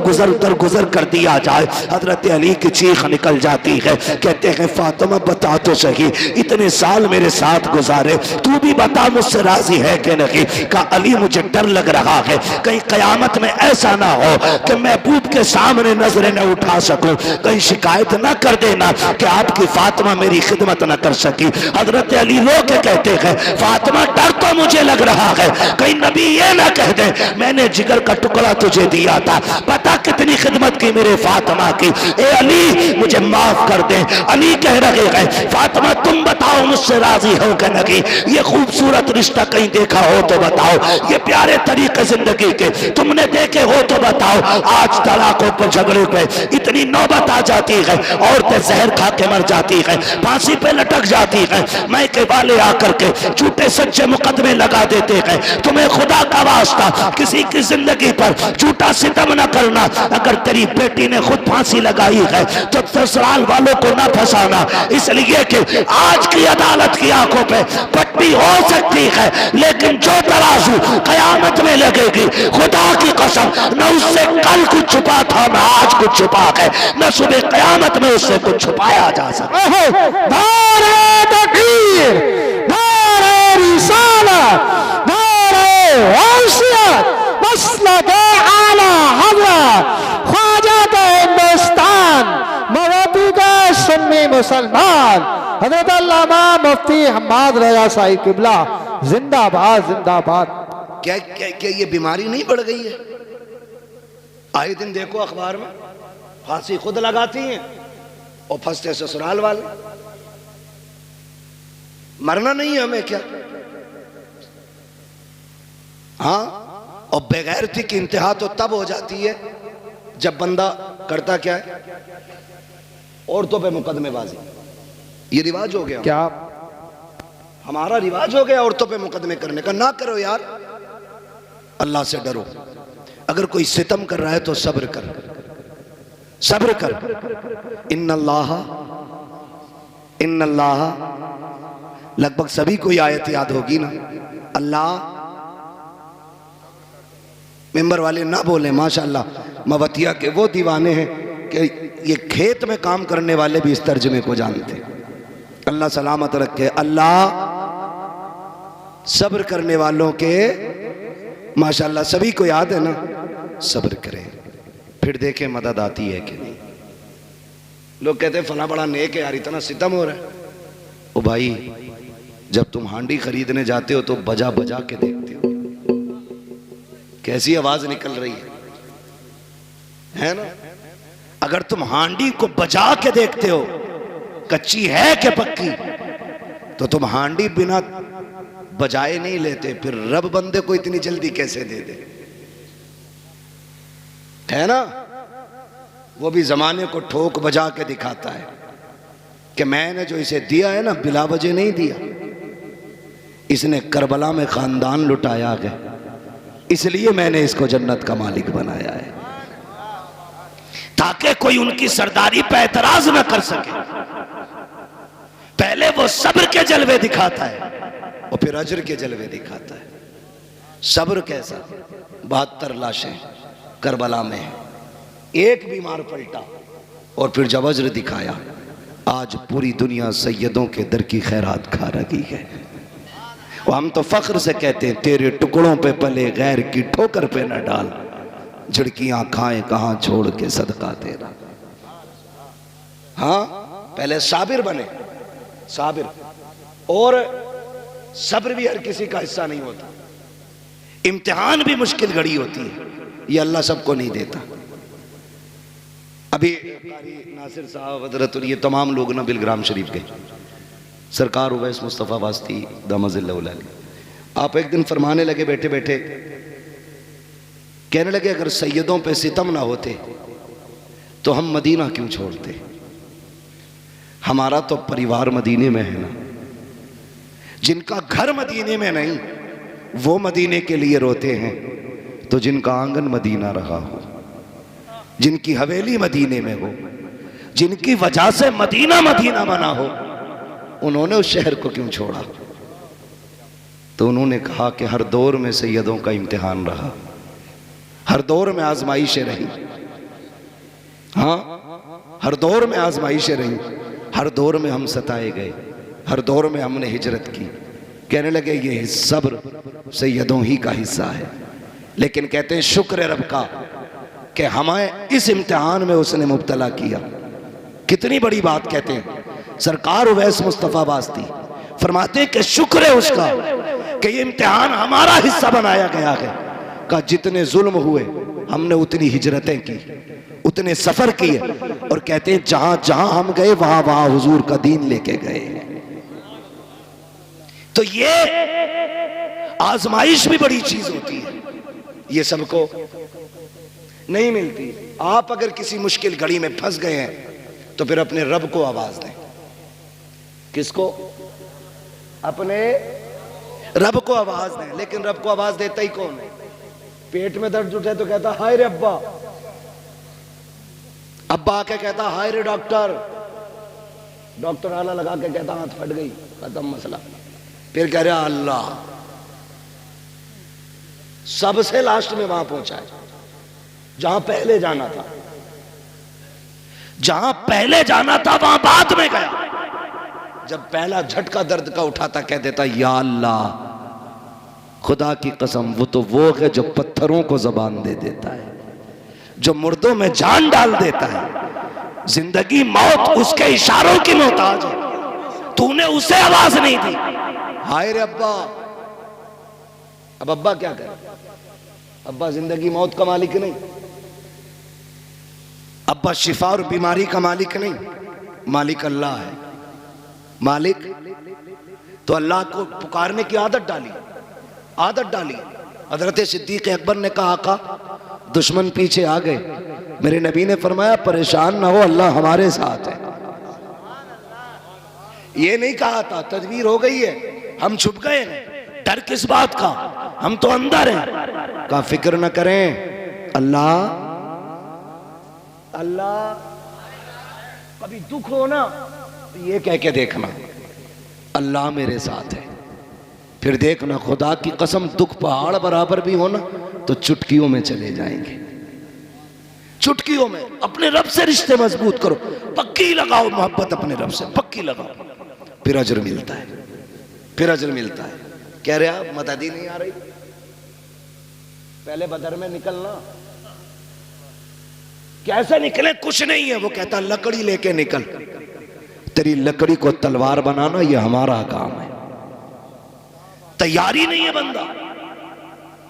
गुजर कर दिया जाए। हजरत अली की चीख निकल जाती है। कहते हैं फातिमा बता तो सही, इतने साल मेरे साथ गुजारे, तू भी बता मुझसे राजी है कि नहीं? का अली मुझे डर लग रहा है कहीं कयामत में ऐसा ना हो कि महबूब के सामने नजरें न उठा सकूं, कहीं शिकायत ना कर देना कि आपकी फातिमा मेरी खिदमत न कर सकी। हजरत अली रो के कहते हैं फातिमा डर तो मुझे लग रहा है कहीं नबी ये ना कह दे मैंने जिगर का टुकड़ा तुझे दिया था, पता कितनी खिदमत की मेरे फातिमा की, ए अली मुझे माफ कर दे। अली कह रहे हैं फातिमा तुम बताओ मुझसे राजी हो कि नहीं? ये खूबसूरत रिश्ता कहीं देखा हो तो बताओ, ये प्यारे तरीके जिंदगी के तुमने देखे हो तो बताओ, आज तलाकों पे झगड़े पे इतनी नौबत आ जाती है, औरतें जहर खा के मर जाती है, फांसी पे लटक जाती है, मैके वाले आकर के झूठे सच्चे मुकदमे लगा देते हैं। तुम्हें खुदा का वास्ता किसी की जिंदगी पर झूठा सितम न करना। अगर तेरी बेटी ने खुद फांसी लगाई है तो ससुराल वालों को ना फंसाना, इसलिए कि आज की अदालत की आंखों पे पट्टी हो सकती है, लेकिन जो तराजू कयामत में लगेगी, खुदा की कसम, न उससे कल कुछ छुपा था न आज कुछ छुपा है, न सुबह कयामत में उससे कुछ छुपाया जा सकता। नारे तकबीर, नारे रिसालत, नारे गौसियत, मसलक-ए आला हज़रत ख्वाजा का हिंदुस्तान, मवाती का सुन्नी मुसलमान, हज़रत अल्लामा मुफ्ती हम्माद रज़ा साहिब किबला जिंदाबाद जिंदाबाद। क्या क्या क्या ये बीमारी नहीं बढ़ गई है? आए दिन देखो अखबार में फांसी खुद लगाती हैं और फंसते ससुराल वाले। मरना नहीं है हमें क्या? हाँ, और बेगैरती की इंतहा तो तब हो जाती है जब बंदा करता क्या है, औरतों पे मुकदमेबाजी। ये रिवाज हो गया, क्या हमारा रिवाज हो गया औरतों पे मुकदमे करने का। ना करो यार, अल्लाह से डरो। अगर कोई सितम कर रहा है तो सब्र कर, सब्र कर। इन्नल्लाह लगभग सभी को ये आयत याद होगी ना। अल्लाह, मेंबर वाले ना बोले, माशाल्लाह मवतिया के वो दीवाने हैं कि ये खेत में काम करने वाले भी इस तर्जमे को जानते हैं। अल्लाह सलामत रखे। अल्लाह सब्र करने वालों के, माशाल्लाह सभी को याद है ना, सब्र करें, फिर देखें मदद आती है कि नहीं। लोग कहते हैं फला बड़ा नेक है यार, इतना सितम हो रहा है। ओ भाई, जब तुम हांडी खरीदने जाते हो तो बजा बजा के देखते हो कैसी आवाज निकल रही है ना। अगर तुम हांडी को बजा के देखते हो कच्ची है कि पक्की, तो तुम हांडी बिना बजाए नहीं लेते, फिर रब बंदे को इतनी जल्दी कैसे दे दे, है ना। वो भी जमाने को ठोक बजा के दिखाता है कि मैंने जो इसे दिया है ना, बिला वजह नहीं दिया, इसने करबला में खानदान लुटाया है, इसलिए मैंने इसको जन्नत का मालिक बनाया है, ताकि कोई उनकी सरदारी पे एतराज न कर सके। पहले वो सब्र के जलवे दिखाता है और फिर अजर के जलवे दिखाता है। सब्र कैसा? 72 लाशें करबला में है, एक बीमार पलटा और फिर जब अजर दिखाया, आज पूरी दुनिया सैयदों के दर की खैरात खा रही है। वो हम तो फख्र से कहते हैं, तेरे टुकड़ों पे पले गैर की ठोकर पे न डाल, झिड़कियां खाएं कहां छोड़ के सदका तेरा। हाँ, पहले साबिर बने, साबिर। और सब्र भी हर किसी का हिस्सा नहीं होता, इम्तिहान भी मुश्किल घड़ी होती है, ये अल्लाह सबको नहीं देता। अभी नासिर साहब, हजरत, ये तमाम लोग ना बिलग्राम शरीफ गए, सरकार उवैस मुस्तफ़ा वास्ती दामजिल्ला, आप एक दिन फरमाने लगे बैठे बैठे, कहने लगे अगर सैयदों पे सितम ना होते तो हम मदीना क्यों छोड़ते? हमारा तो परिवार मदीने में है ना। जिनका घर मदीने में नहीं वो मदीने के लिए रोते हैं, तो जिनका आंगन मदीना रहा हो, जिनकी हवेली मदीने में हो, जिनकी वजह से मदीना मदीना बना हो, उन्होंने उस शहर को क्यों छोड़ा? तो उन्होंने कहा कि हर दौर में सैयदों का इम्तिहान रहा, हर दौर में आजमाइशें रही। हाँ, हर दौर में आजमाइशें रही, हर दौर में हम सताए गए, हर दौर में हमने हिजरत की। कहने लगे ये सब्र सैयदों ही का हिस्सा है, लेकिन कहते हैं शुक्र रब का कि हमें इस इम्तिहान में उसने मुब्तला किया। कितनी बड़ी बात कहते हैं सरकार उवैस मुस्तफ़ा वास्ती, फरमाते हैं कि शुक्र है उसका कि ये इम्तिहान हमारा हिस्सा बनाया गया है। का जितने जुल्म हुए हमने उतनी हिजरतें की, उतने सफर किए, और कहते हैं जहां जहां हम गए वहां वहां हुजूर का दीन लेके गए। तो ये आजमाइश भी बड़ी चीज होती है, ये सबको नहीं मिलती। आप अगर किसी मुश्किल घड़ी में फंस गए हैं तो फिर अपने रब को आवाज दें। किसको? अपने रब को आवाज दें। लेकिन रब को आवाज देता ही कौन है? पेट में दर्द उठे तो कहता हाय रे अब्बा, अब्बा आके कहता हाय रे डॉक्टर, डॉक्टर आला लगा के कहता हाथ फट गई, खत्म मसला। फिर कह रहा अल्लाह। सबसे लास्ट में वहां पहुंचा है जहां पहले जाना था। जहां पहले जाना था वहां बाद में गया। जब पहला झटका दर्द का उठाता कह देता या अल्लाह। खुदा की कसम वो है जो पत्थरों को जबान दे देता है, जो मुर्दों में जान डाल देता है। जिंदगी मौत उसके इशारों की मोहताज है, तूने उसे आवाज नहीं दी। हाय रे अब्बा। अब अब्बा क्या करे? अब्बा जिंदगी मौत का मालिक नहीं, अब्बा शिफा और बीमारी का मालिक नहीं, मालिक अल्लाह है। मालिक तो अल्लाह को पुकारने की आदत डाली। हजरत सिद्दीक अकबर ने कहा आका दुश्मन पीछे आ गए। मेरे नबी ने फरमाया परेशान ना हो, अल्लाह हमारे साथ है। ये नहीं कहा था तदबीर हो गई है, हम छुप गए हैं, डर किस बात का, हम तो अंदर हैं। का फिक्र न करें, अल्लाह अल्लाह। कभी दुख हो ना तो ये कह के देखना अल्लाह मेरे साथ है। फिर देखना खुदा की कसम दुख पहाड़ बराबर भी हो ना तो चुटकियों में चले जाएंगे। चुटकियों में अपने रब से रिश्ते मजबूत करो, पक्की लगाओ मोहब्बत अपने रब से, पक्की लगाओ, फिर अजर मिलता है, फिर अजर मिलता है। कह रहे आप मददी नहीं आ रही, पहले बदर में निकलना। कैसे निकले? कुछ नहीं है। वो कहता लकड़ी लेके निकल, तेरी लकड़ी को तलवार बनाना ये हमारा काम है। तैयारी नहीं है बंदा।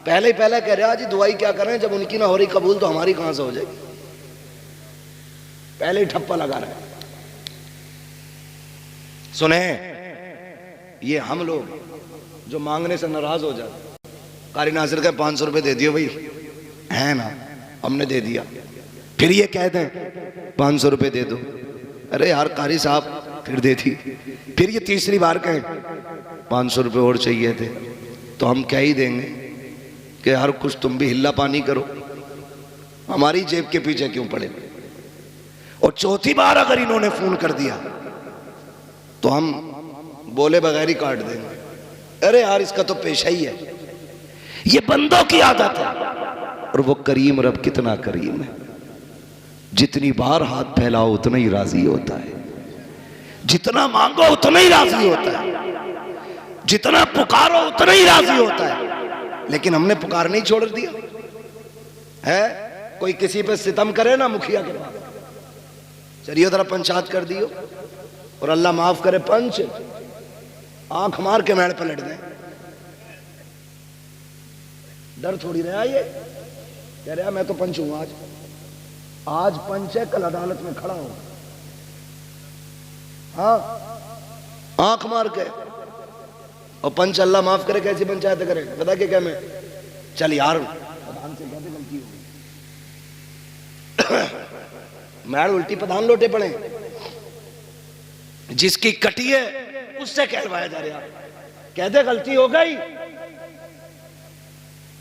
पहले कह रहा जी दुआई क्या करें, जब उनकी ना हो रही कबूल तो हमारी कहां से हो जाएगी। पहले ही ठप्पा लगा रहा है। सुने, ये हम लोग जो मांगने से नाराज हो जाते, कारी नासिर का 500 रुपए दे दियो भाई, है ना, हमने दे दिया। फिर ये कह दें 500 रुपए दे दो, अरे यार कारी साहब फिर दे दी। फिर ये तीसरी बार कहें 500 रुपए और चाहिए थे, तो हम क्या ही देंगे कि यार कुछ तुम भी हिल्ला पानी करो, हमारी जेब के पीछे क्यों पड़े। और चौथी बार अगर इन्होंने फोन कर दिया तो हम बोले बगैर ही काट देंगे, अरे यार इसका तो पेशा ही है। ये बंदों की आदत है। और वो करीम रब कितना करीम है, जितनी बार हाथ फैलाओ उतना ही राजी होता है, जितना मांगो उतना ही राजी होता है, जितना पुकारो उतना ही राजी होता है। लेकिन हमने पुकार नहीं छोड़ दिया है। कोई किसी पे सितम करे ना मुखिया के पास, चलिए जरा पंचायत कर दियो, और अल्लाह माफ करे पंच आंख मार के मेड़ पलट दें। डर थोड़ी रहा ये, कह रहा मैं तो पंच हूं, आज पंच है, कल अदालत में खड़ा हूं। हाँ, आंख मार के। और पंच अल्लाह माफ करे कैसी पंचायत करे, बता के क्या मैं चल यार प्रधान से कहते गलती हो गई। मैड उल्टी प्रधान लोटे पड़े, जिसकी कटी है उससे कहलवाया जा रहा, कहते गलती हो गई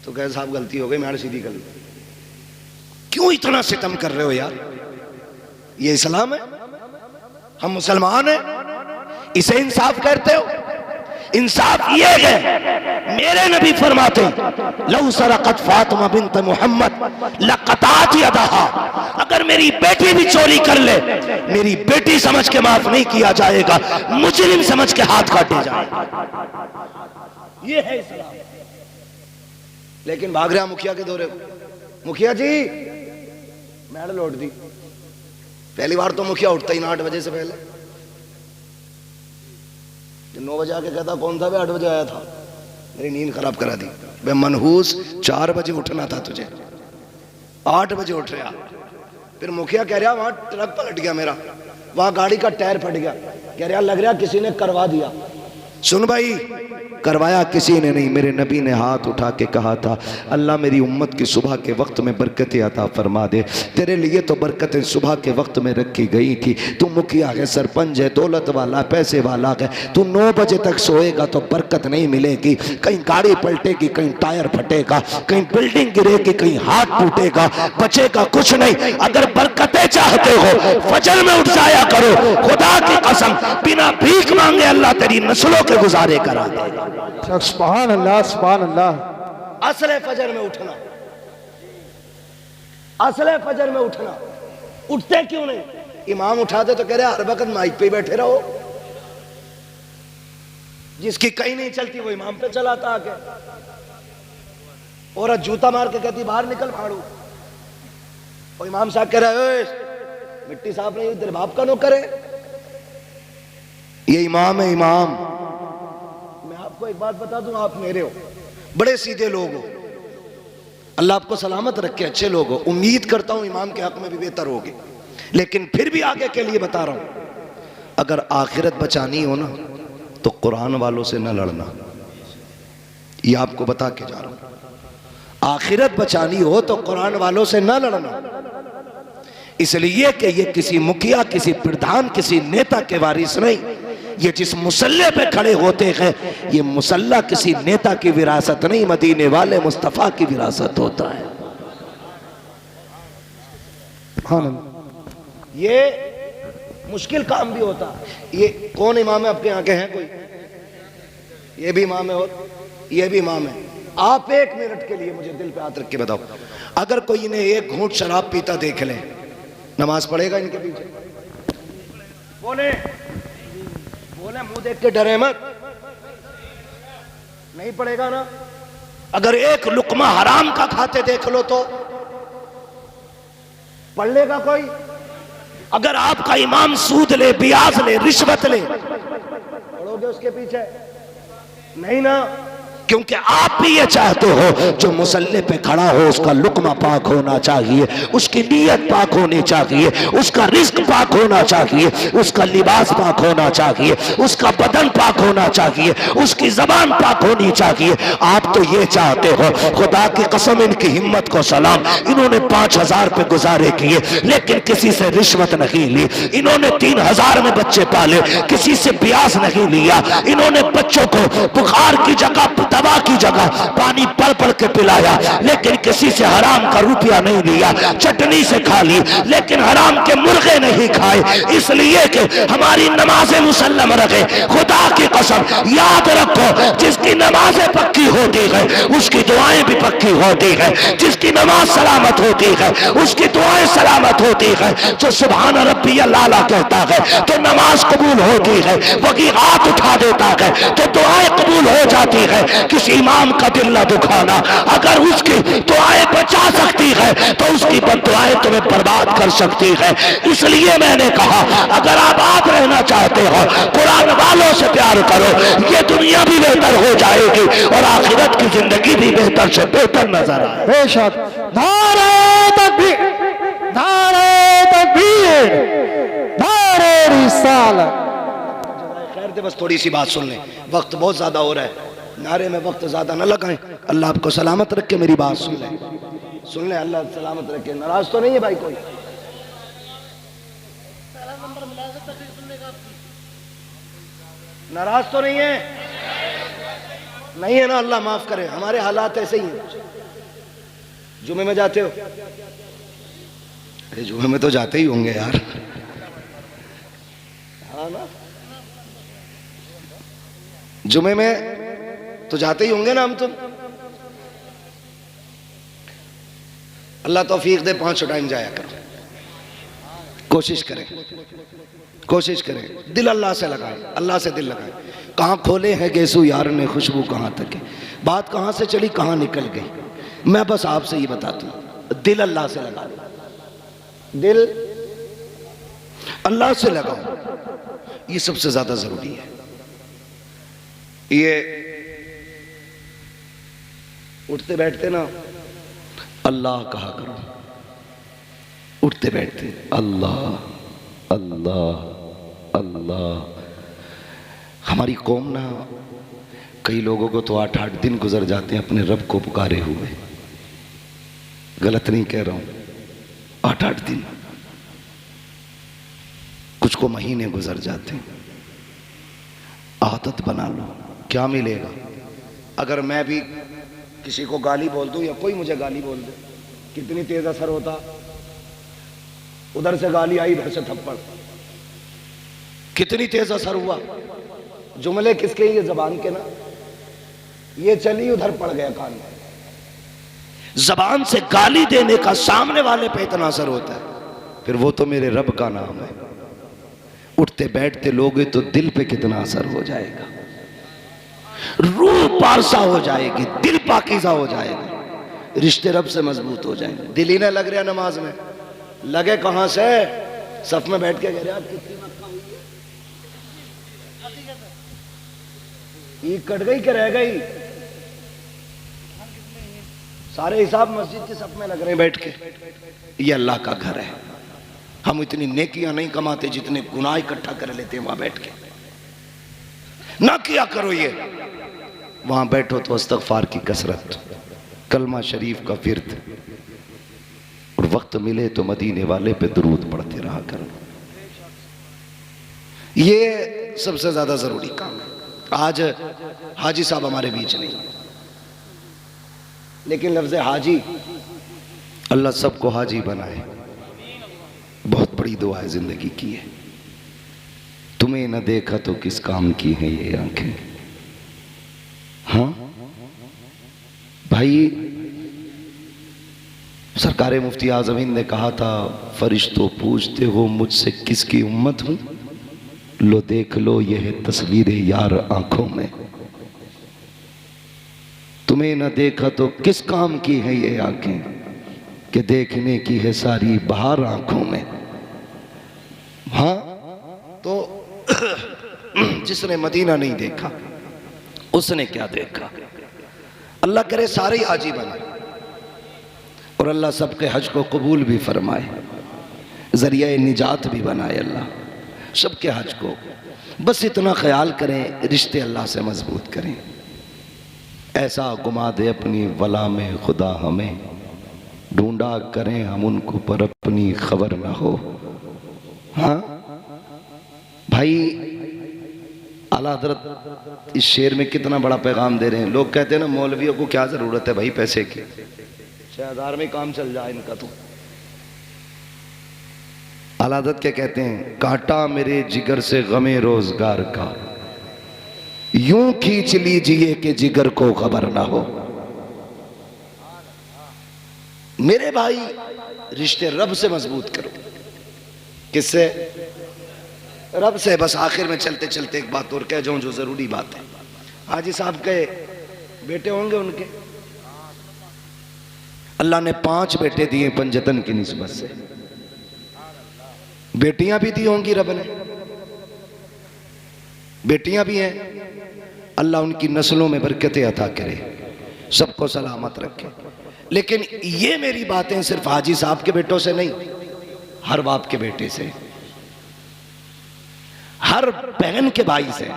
तो कह साहब गलती हो गई, मैड सीधी कर लो। क्यों इतना सितम कर रहे हो यार? ये इस्लाम है, हम मुसलमान हैं, इसे इंसाफ कहते हो? इंसाफ ये है, मेरे नबी फरमाते लौ सरकत फातिमा बिन्त मोहम्मद लक़तात यदहा, अगर मेरी बेटी भी चोरी कर ले, मेरी बेटी समझ के माफ नहीं किया जाएगा, मुजरिम समझ के हाथ काटे जाएगा। ये है इस्लाम। लेकिन भाग रहा मुखिया के दौरे, मुखिया जी मैड लौट दी। पहली बार तो मुखिया उठता ही ना 8 बजे से पहले, 9 बजे आके कहता कौन था? 8 बजे आया था, मेरी नींद खराब करा दी। मैं मनहूस 4 बजे उठना था तुझे, 8 बजे उठ रहा। फिर मुखिया कह रहा वहां ट्रक पलट गया मेरा, वहां गाड़ी का टायर फट गया, कह रहा लग रहा किसी ने करवा दिया। सुन भाई, करवाया किसी ने नहीं, मेरे नबी ने हाथ उठा के कहा था, अल्लाह मेरी उम्मत की सुबह के वक्त में बरकतें अता फरमा दे। तेरे लिए तो बरकतें सुबह के वक्त में रखी गई थी। तू मुखिया है, सरपंच है, दौलत वाला, पैसे वाला है, तू 9 बजे तक सोएगा तो बरकत नहीं मिलेगी। कहीं गाड़ी पलटेगी, कहीं टायर फटेगा, कहीं बिल्डिंग गिरेगी, कहीं हाथ टूटेगा, बचेगा कुछ नहीं। अगर बरकतें चाहते हो फजर में उठ जाया करो। खुदा की कसम, बिना भीख मांगे अल्लाह तेरी नस्लों के गुजारे करा दे। सुभान अल्लाह, सुभान अल्लाह। असले फजर में उठना, असले फजर में उठना। उठते क्यों नहीं? इमाम उठाते तो कह रहे हर वक्त माइक पे ही बैठे रहो। जिसकी कहीं नहीं चलती वो इमाम पे चलाता आके। औरत जूता मार के कहती बाहर निकल फाड़ू, और इमाम साहब कह रहे मिट्टी साफ नहीं, तेरे बाप का नौकर है। ये इमाम है, इमाम। मैं आपको एक बात बता दूं, आप मेरे हो, बड़े सीधे लोग हो, अल्लाह आपको सलामत रखे, अच्छे लोग हो। उम्मीद करता हूं इमाम के हक में भी बेहतर होगी, लेकिन फिर भी आगे के लिए बता रहा हूं, अगर आखिरत बचानी हो ना तो कुरान वालों से न लड़ना। ये आपको बता के जा रहा हूं, आखिरत बचानी हो तो कुरान वालों से न लड़ना। इसलिए कि ये किसी मुखिया, किसी प्रधान, किसी नेता के वारिस नहीं। ये जिस मुसल्ले पे खड़े होते हैं, ये मुसल्ला किसी नेता की विरासत नहीं, मदीने वाले मुस्तफा की विरासत होता है। ये मुश्किल काम भी होता है। ये कौन इमाम है आपके यहाँ के हैं कोई? ये भी इमाम है और ये भी इमाम है। आप 1 मिनट के लिए मुझे दिल पे हाथ रख के बताओ, अगर कोई इन्हें 1 घूंट शराब पीता देख ले, नमाज पढ़ेगा इनके पीछे? बोले बोले, मुंह देख के डरे मत, नहीं पड़ेगा ना। अगर 1 लुकमा हराम का खाते देख लो तो पढ़ लेगा कोई? अगर आपका इमाम सूद ले, ब्याज ले, रिश्वत ले, पढ़ोगे उसके पीछे? नहीं ना, क्योंकि आप भी ये चाहते हो जो मुसल्ले पे खड़ा हो उसका लुकमा पाक होना चाहिए, उसकी नीयत पाक होनी चाहिए, उसका रिस्क पाक होना चाहिए, उसका लिबास पाक होना चाहिए, उसका बदन पाक होना चाहिए, उसकी जबान पाक होनी चाहिए। आप तो ये चाहते हो। खुदा की कसम, इनकी हिम्मत को सलाम, इन्होंने 5000 रुपए गुजारे किए लेकिन किसी से रिश्वत नहीं ली। इन्होंने 3000 में बच्चे पाले, किसी से ब्याज नहीं लिया। इन्होंने बच्चों को बुखार की जगह, दवा की जगह पानी पल पल के पिलाया, लेकिन किसी से हराम का रुपया नहीं लिया। चटनी से खा ली लेकिन हराम के मुर्गे नहीं खाए, इसलिए कि हमारी नमाजें मुसल्लम रखे। खुदा की कसम, याद रखो, जिसकी नमाजें पक्की होती है उसकी दुआएं भी पक्की होती है। जिसकी नमाज सलामत होती है उसकी दुआएं सलामत होती है। जो सुभान रब्बी अल्लाह कहता है तो नमाज कबूल होती है, वही हाथ उठा देता है तो दुआएं कबूल हो जाती है। किसी इमाम का दिल न दुखाना, अगर उसकी दुआएं बचा सकती है तो उसकी बददुआएं तुम्हें बर्बाद कर सकती है। इसलिए मैंने कहा, अगर आप रहना चाहते हो कुरान वालों से प्यार करो, ये दुनिया भी बेहतर हो जाएगी और आखिरत की जिंदगी भी बेहतर से बेहतर नजर आए। बेशक। नारे तकबीर, नारे तकबीर, नारे रिसालत। खैर दे, बस थोड़ी सी बात सुन लें, वक्त बहुत ज्यादा हो रहा है, नारे में वक्त ज्यादा न लगाएं। अल्लाह आपको सलामत रखे, मेरी बात सुन लें, सुन लें, अल्लाह सलामत रखे। नाराज तो नहीं है भाई कोई? नाराज तो नहीं है? नहीं है ना? अल्लाह माफ करे, हमारे हालात ऐसे ही हैं। जुमे में जाते हो? अरे जुमे में तो जाते ही होंगे यार, हाँ ना? जुमे में तो जाते ही होंगे ना हम तुम? अल्लाह तौफीक दे, 5 टाइम जाया करो, कोशिश करें, कोशिश करें, दिल अल्लाह से लगाएं, अल्लाह से दिल लगाएं। कहाँ खोले हैं गेसू यार ने खुशबू कहाँ तक है, बात कहाँ से चली कहाँ निकल गई। मैं बस आपसे ये बताता हूँ, दिल अल्लाह से लगा दो, दिल अल्लाह से लगाओ, ये सबसे ज्यादा जरूरी है। ये उठते बैठते ना अल्लाह कहा करो, उठते बैठते अल्लाह अल्लाह अल्लाह। हमारी कौम ना, कई लोगों को तो 8-8 दिन गुजर जाते हैं अपने रब को पुकारे हुए। गलत नहीं कह रहा हूं, 8-8 दिन, कुछ को महीने गुजर जाते हैं। आदत बना लो, क्या मिलेगा? अगर मैं भी किसी को गाली बोल दूं या कोई मुझे गाली बोल दे, कितनी तेज असर होता। उधर से गाली आई, इधर से थप्पड़, कितनी तेज असर हुआ। जुमले किसके? ये जबान के ना, ये चली उधर पड़ गया कान में। जबान से गाली देने का सामने वाले पे इतना असर होता है, फिर वो तो मेरे रब का नाम है। उठते बैठते लोगे तो दिल पे कितना असर हो जाएगा, रूह पारसा हो जाएगी, दिल पाकीज़ा हो जाएगा, रिश्ते रब से मजबूत हो जाएंगे। दिल ही ना लग रहा नमाज में, लगे कहां से? सफ में बैठ के कह रहे आप कितनी मक्का हुई है, ईद कट गई कि रह गई? सारे हिसाब मस्जिद के सफ में लग रहे हैं बैठ के। ये अल्लाह का घर है। हम इतनी नेकियां नहीं कमाते जितने गुनाह इकट्ठा कर लेते हैं वहां बैठ के। ना किया करो ये, वहां बैठो तो इस्तगफार की कसरत, कलमा शरीफ का फिर्द, और वक्त मिले तो मदीने वाले पे दुरूद पढ़ते रहा करो। ये सबसे ज्यादा जरूरी काम है। आज हाजी साहब हमारे बीच नहीं, लेकिन लफ्ज़ हाजी, अल्लाह सबको हाजी बनाए। बहुत बड़ी दुआ है जिंदगी की है। तुम्हें न देखा तो किस काम की है ये आंखें। हाँ भाई, सरकार मुफ्ती आज़म हिंद ने कहा था, फरिश्तों पूछते हो मुझसे किसकी उम्मत हूं, लो देख लो ये है तस्वीर यार आंखों में। तुम्हें न देखा तो किस काम की है ये आंखें, कि देखने की है सारी बहार आंखों में। हाँ तो जिसने मदीना नहीं देखा उसने क्या देखा? अल्लाह करे सारे हाजी बने, और अल्लाह सबके हज को कबूल भी फरमाए, जरिया निजात भी बनाए अल्लाह सबके हज को। बस इतना ख्याल करें, रिश्ते अल्लाह से मजबूत करें। ऐसा घुमा दे अपनी वला में खुदा हमें, ढूंढा करें हम उनको पर अपनी खबर ना हो। हाँ भाई, आला हज़रत इस शेर में कितना बड़ा पैगाम दे रहे हैं। लोग कहते हैं ना मौलवियों को क्या जरूरत है भाई पैसे की, 6000 में काम चल जाए इनका। तो आला हज़रत क्या कहते हैं, कांटा मेरे जिगर से गमे रोजगार का, यूं खींच लीजिए कि जिगर को खबर ना हो। मेरे भाई रिश्ते रब से मजबूत करो। किससे? रब से। बस आखिर में चलते चलते एक बात और कह जाऊं जो जरूरी बात है। हाजी साहब के बेटे होंगे उनके, अल्लाह ने 5 बेटे दिए पंजतन की निस्बत से, बेटियां भी दी होंगी रब ने, बेटियां भी हैं। अल्लाह उनकी नस्लों में बरकतें अता करे, सबको सलामत रखे। लेकिन ये मेरी बातें सिर्फ हाजी साहब के बेटों से नहीं, हर बाप के बेटे से, हर बहन के भाई से।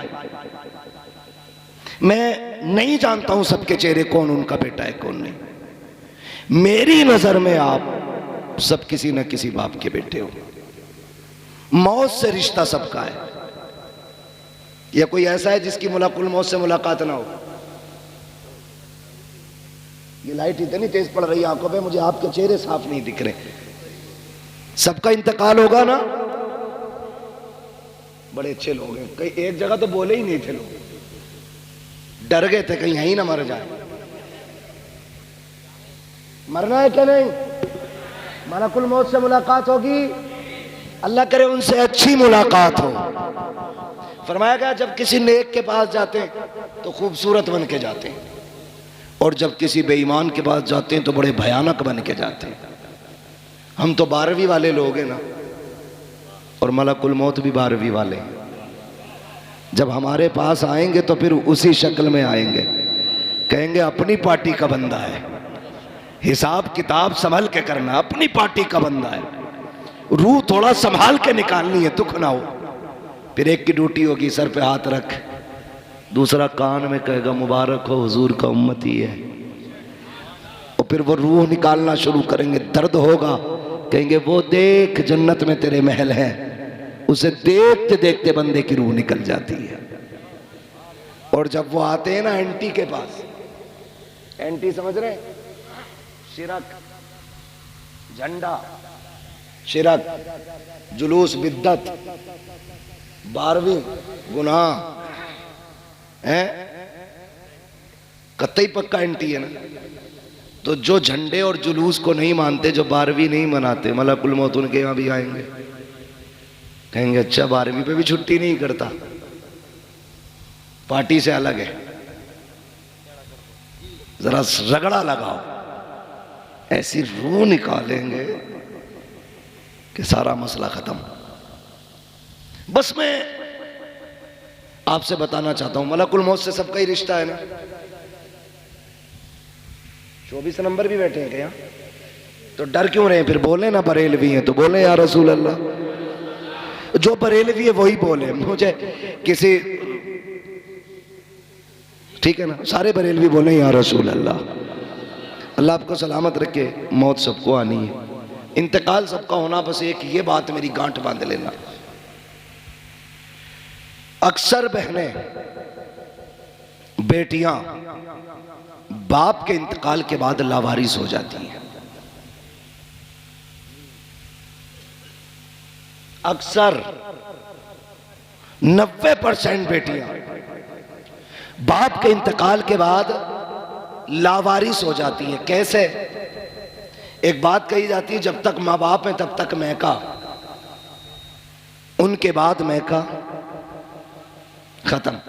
मैं नहीं जानता हूं सबके चेहरे कौन उनका बेटा है कौन नहीं। मेरी नजर में आप सब किसी न किसी बाप के बेटे हो। मौत से रिश्ता सबका है, या कोई ऐसा है जिसकी मुलाकुल मौत से मुलाकात ना हो? ये लाइट इतनी तेज पड़ रही है आंखों पे, मुझे आपके चेहरे साफ नहीं दिख रहे। सबका इंतकाल होगा ना। बड़े अच्छे लोग हैं, कई एक जगह तो बोले ही नहीं थे लोग, डर गए थे कहीं यहीं ना मर जाए। मरना है क्या नहीं? मलकुल मौत से मुलाकात होगी, अल्लाह करे उनसे अच्छी मुलाकात हो। फरमाया गया जब किसी नेक के पास जाते हैं तो खूबसूरत बन के जाते हैं, और जब किसी बेईमान के पास जाते हैं तो बड़े भयानक बन के जाते हैं। हम तो 12वीं वाले लोग हैं ना, और मलकुल मौत भी 12वीं वाले हैं। जब हमारे पास आएंगे तो फिर उसी शक्ल में आएंगे, कहेंगे अपनी पार्टी का बंदा है, हिसाब किताब संभल के करना, अपनी पार्टी का बंदा है, रूह थोड़ा संभाल के निकालनी है, दुख ना हो। फिर एक की ड्यूटी होगी सर पे हाथ रख, दूसरा कान में कहेगा मुबारक हो हुजूर का उम्मती है। और फिर वो रूह निकालना शुरू करेंगे, दर्द होगा, कहेंगे वो देख जन्नत में तेरे महल है। उसे देखते देखते बंदे की रूह निकल जाती है। और जब वो आते हैं ना एंटी के पास, एंटी समझ रहे हैं, शिरक, झंडा, शिरक, जुलूस, बिद्दत, 12वीं गुनाह है, कतई पक्का एंटी है ना। तो जो झंडे और जुलूस को नहीं मानते, जो 12वीं नहीं मनाते, मलकुल मौत उनके यहां भी आएंगे, कहेंगे अच्छा 12वीं पे भी छुट्टी नहीं करता, पार्टी से अलग है, जरा रगड़ा लगाओ। ऐसी रूह निकालेंगे कि सारा मसला खत्म। बस मैं आपसे बताना चाहता हूं, मलकुल मौत से सबका ही रिश्ता है ना। 24 नंबर भी बैठे हैं क्या? तो डर क्यों रहे हैं? फिर बोले ना बरेलवी हैं तो बोले या रसूल अल्लाह। जो बरेलवी है वही बोले, मुझे किसी, ठीक है ना, सारे बरेलवी बोले या रसूल अल्लाह। अल्लाह आपको सलामत रखे। मौत सबको आनी है, इंतकाल सबका होना, बस एक ये बात मेरी गांठ बांध लेना। अक्सर बहनें, बेटियां बाप के इंतकाल के बाद लावारिस हो जाती हैं। अक्सर 90% बेटियां बाप के इंतकाल के बाद लावारिस हो जाती हैं। कैसे? एक बात कही जाती है, जब तक माँ बाप हैं तब तक मैका, उनके बाद मैका खत्म।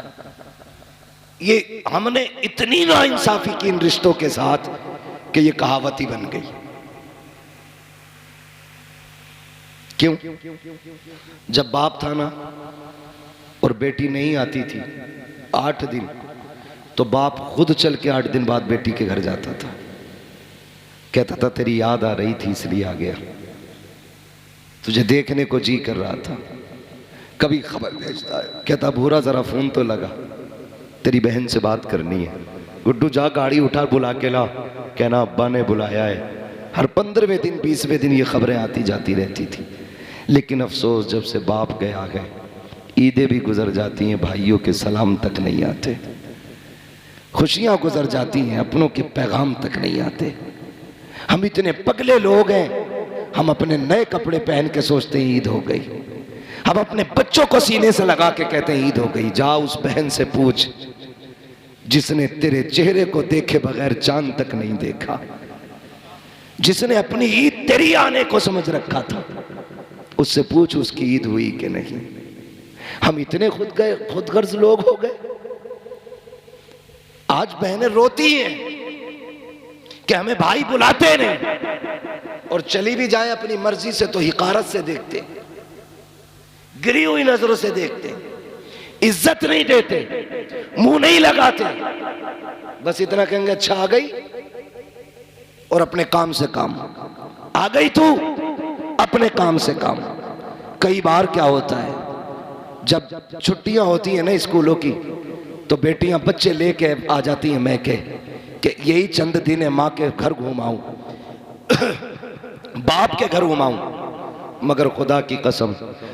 ये हमने इतनी नाइंसाफी की इन रिश्तों के साथ कि ये कहावत ही बन गई। क्यों? जब बाप था ना और बेटी नहीं आती थी 8 दिन, तो बाप खुद चल के 8 दिन बाद बेटी के घर जाता था, कहता था तेरी याद आ रही थी इसलिए आ गया, तुझे देखने को जी कर रहा था। कभी खबर भेजता है, कहता भूरा जरा फोन तो लगा, तेरी बहन से बात करनी है। गुड्डू जा गाड़ी उठा, बुला के ला, कहना अब्बा ने बुलाया है। हर 15वें दिन 20वें दिन ये खबरें आती जाती रहती थी। लेकिन अफसोस, जब से बाप गया है, ईदें भी गुजर जाती हैं, भाइयों के सलाम तक नहीं आते, खुशियां गुजर जाती हैं, अपनों के पैगाम तक नहीं आते। हम इतने पगले लोग हैं, हम अपने नए कपड़े पहन के सोचते हैं ईद हो गई। हम अपने बच्चों को सीने से लगा के कहते हैं ईद हो गई। जा उस बहन से पूछ जिसने तेरे चेहरे को देखे बगैर चांद तक नहीं देखा, जिसने अपनी ईद तेरी आने को समझ रखा था, उससे पूछ उसकी ईद हुई कि नहीं। हम इतने खुदगर्ज लोग हो गए। आज बहनें रोती हैं कि हमें भाई बुलाते नहीं, और चली भी जाए अपनी मर्जी से तो हिकारत से देखते, गिरी हुई नजरों से देखते, इज्जत नहीं देते, मुंह नहीं लगाते, बस इतना कहेंगे अच्छा आ गई, और अपने काम से काम। आ गई तू, अपने काम से काम। कई बार क्या होता है, जब छुट्टियां होती हैं ना स्कूलों की, तो बेटियां बच्चे लेके आ जाती हैं मैके कि यही चंद दिन है, माँ के घर घुमाऊं, बाप के घर घुमाऊं। मगर खुदा की कसम,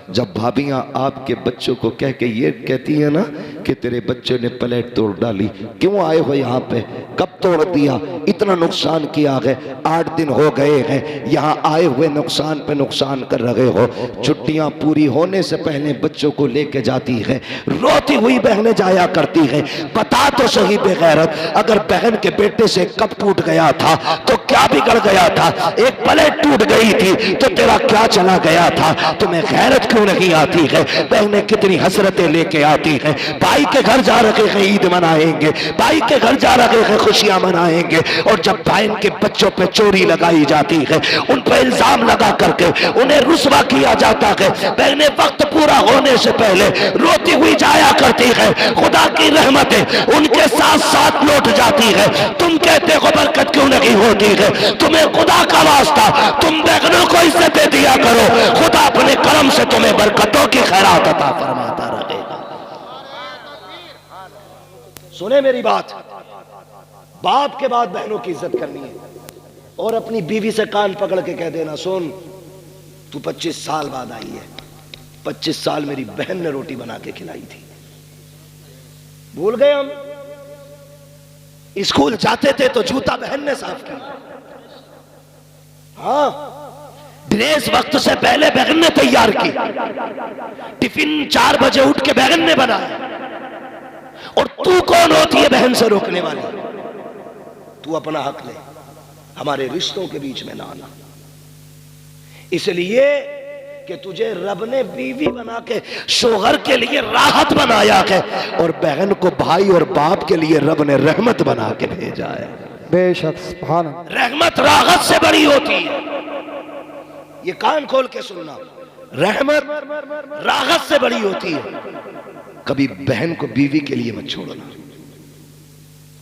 जब भाभियां आपके बच्चों को कह के ये कहती है ना कि तेरे बच्चे ने प्लेट तोड़ डाली, क्यों आए हो यहाँ पे, कब तोड़ दिया, इतना नुकसान किया है, 8 दिन हो गए हैं यहाँ आए हुए, नुकसान पे नुकसान कर रहे हो। छुट्टियां पूरी होने से पहले बच्चों को लेके जाती है, रोती हुई बहनें जाया करती हैं। बता तो सही बेगैरत, अगर बहन के बेटे से कप टूट गया था तो क्या बिगड़ गया था? एक प्लेट टूट गई थी तो तेरा क्या चला गया था? तुम्हें गैरत क्यों नहीं आती है? बहनें कितनी हसरतें लेके आती हैं, भाई के घर जा रहे हैं ईद मनाएंगे, भाई के घर जा रहे हैं खुशियां मनाएंगे, और जब बहन के बच्चों पे चोरी लगाई जाती है, उन पर इल्जाम लगा करके उन्हें रुस्वा किया जाता है, बहनें वक्त पूरा होने से पहले रोती हुई जाया करती है। खुदा की रहमतें उनके साथ साथ लौट जाती है। तुम कहते हो बरकत क्यों नहीं होती है? तुम्हें खुदा का वास्ता, तुम बहनों को इज्जत दिया करो, खुदा अपने करम से तुम्हें बरकतों की खैरात अता फरमाता रहेगा। सुने मेरी बात, बाप के बाद बहनों की इज्जत करनी है। और अपनी बीवी से कान पकड़ के कह देना, सुन तू 25 साल बाद आई है, 25 साल मेरी बहन ने रोटी बना के खिलाई थी। भूल गए हम? स्कूल जाते थे तो जूता बहन ने साफ किया। हाँ, ड्रेस वक्त से पहले बहन ने तैयार की, टिफिन 4 बजे उठ के बहन ने बनाया। और तू कौन होती है बहन से रोकने वाली? तू अपना हक ले, हमारे रिश्तों के बीच में ना आना। इसलिए कि तुझे रब ने बीवी बना के शोहर के लिए राहत बनाया है, और बहन को भाई और बाप के लिए रब ने रहमत बना के भेजा है। बेशक सुभान अल्लाह। रहमत राहत से बड़ी होती है, ये कान खोल के सुनना। रहमत राहत से बड़ी होती है। कभी बहन को बीवी के लिए मत छोड़ना,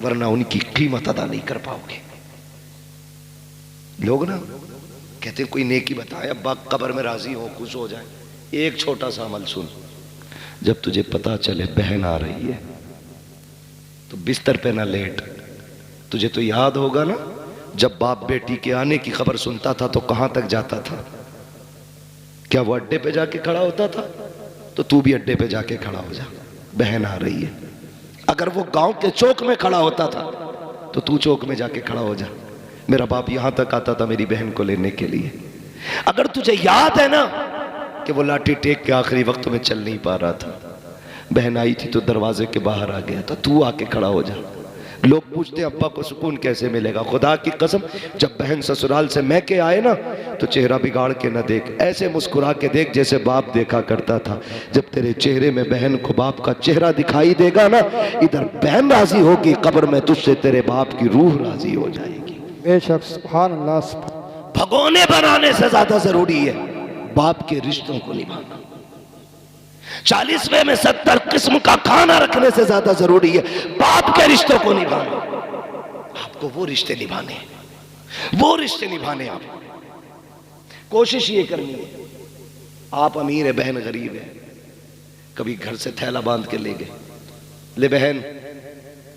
वरना उनकी कीमत अदा नहीं कर पाओगे। लोग ना कहते हैं कोई नेकी बताए, अब्बा कब्र में राजी हो, खुश हो जाए। एक छोटा सा अमल सुन, जब तुझे पता चले बहन आ रही है तो बिस्तर पे ना लेट। तुझे तो याद होगा ना, जब बाप बेटी के आने की खबर सुनता था तो कहां तक जाता था? क्या वो अड्डे पे जाके खड़ा होता था? तो तू भी अड्डे पे जाके खड़ा हो जा, बहन आ रही है। अगर वो गांव के चौक में खड़ा होता था तो तू चौक में जाके खड़ा हो जा, मेरा बाप यहां तक आता था मेरी बहन को लेने के लिए। अगर तुझे याद है ना कि वो लाठी टेक के आखिरी वक्त में चल नहीं पा रहा था, बहन आई थी तो दरवाजे के बाहर आ गया था, तू आके खड़ा हो जा। लोग पूछते हैं अब्बा को सुकून कैसे मिलेगा? खुदा की कसम, जब बहन ससुराल से मैं के आए ना तो चेहरा बिगाड़ के ना देख, ऐसे मुस्कुरा के देख जैसे बाप देखा करता था। जब तेरे चेहरे में बहन को बाप का चेहरा दिखाई देगा ना, इधर बहन राजी होगी, कब्र में तुझसे तेरे बाप की रूह राजी हो जाएगी। बेशक सुभान अल्लाह। भगोने बनाने से ज्यादा जरूरी है बाप के रिश्तों को निभाना। 40वें में 70 किस्म का खाना रखने से ज्यादा जरूरी है बाप के रिश्तों को निभाना। आपको वो रिश्ते निभाने हैं, वो रिश्ते निभाने। आप कोशिश ये करनी है, आप अमीर है, बहन गरीब है, कभी घर से थैला बांध के ले गए, ले बहन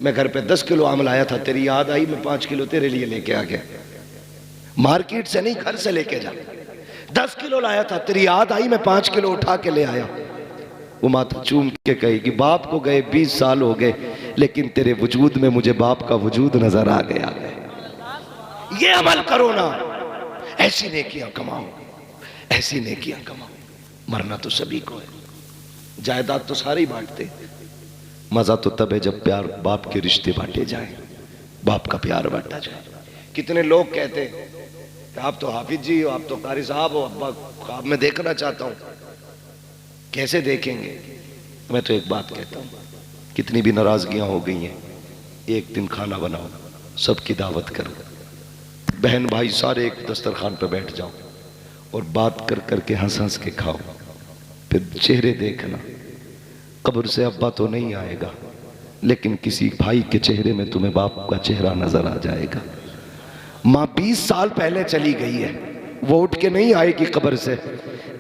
मैं घर पे 10 किलो आम लाया था, तेरी याद आई, मैं 5 किलो तेरे लिए लेके आ गया। मार्केट से नहीं, घर से लेके जा। 10 किलो लाया था, तेरी याद आई, मैं 5 किलो उठा के ले आया। वो माथा चूम के कहेगी बाप को गए 20 साल हो गए, लेकिन तेरे वजूद में मुझे बाप का वजूद नजर आ गया। ये अमल करो ना, ऐसी नेकियां कमाओ, ऐसी नेकियां कमाओ। मरना तो सभी को है, जायदाद तो सारे ही बांटते, मजा तो तब है जब प्यार बाप के रिश्ते बांटे जाए, बाप का प्यार बांटा जाए। कितने लोग कहते हैं कि आप तो हाफिज जी हो, आप तो कारी साहब हो, अब्बा ख्वाब में देखना चाहता हूं। कैसे देखेंगे? मैं तो एक बात कहता हूं, कितनी भी नाराजगियां हो गई हैं, एक दिन खाना बनाओ, सबकी दावत करो, बहन भाई सारे एक दस्तरखान पर बैठ जाओ और बात कर करके हंस हंस के खाओ। फिर चेहरे देखना, कब्र से अब्बा तो नहीं आएगा, लेकिन किसी भाई के चेहरे में तुम्हें बाप का चेहरा नजर आ जाएगा। माँ 20 साल पहले चली गई है, वो उठ के नहीं आएगी कब्र से,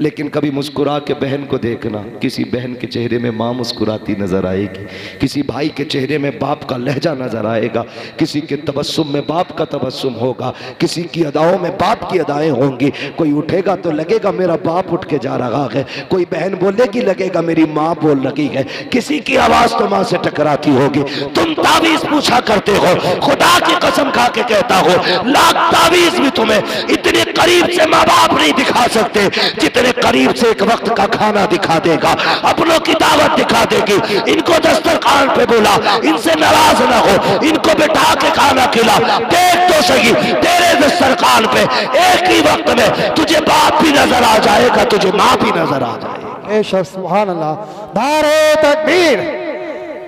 लेकिन कभी मुस्कुरा के बहन को देखना, किसी बहन के चेहरे में माँ मुस्कुराती नजर आएगी, किसी भाई के चेहरे में बाप का लहजा नजर आएगा, किसी के तबस्सुम में बाप का तबस्सुम होगा, किसी की अदाओं में बाप की अदाएं होंगी। कोई उठेगा तो लगेगा मेरा बाप उठ के जा रहा है, कोई बहन बोलेगी लगेगा मेरी माँ बोल रही है, किसी की आवाज तो माँ से टकराती होगी। तुम तावीज पूछा करते हो, खुदा की कसम खा के कहता हो, लाख तावीज भी तुम्हें इतने करीब से माँ बाप नहीं दिखा सकते जितने करीब से एक वक्त का खाना दिखा देगा, अपनों की दावत दिखा देगी। इनको दस्तरखान पे बोला, इनसे नाराज ना हो, इनको बिठा के खाना खिला, देख तो सही तेरे दस्तरखान पे एक ही वक्त में तुझे बाप भी नजर आ जाएगा, तुझे माँ भी नजर आ जाएगी। सुभान अल्लाह। नारे तकबीर,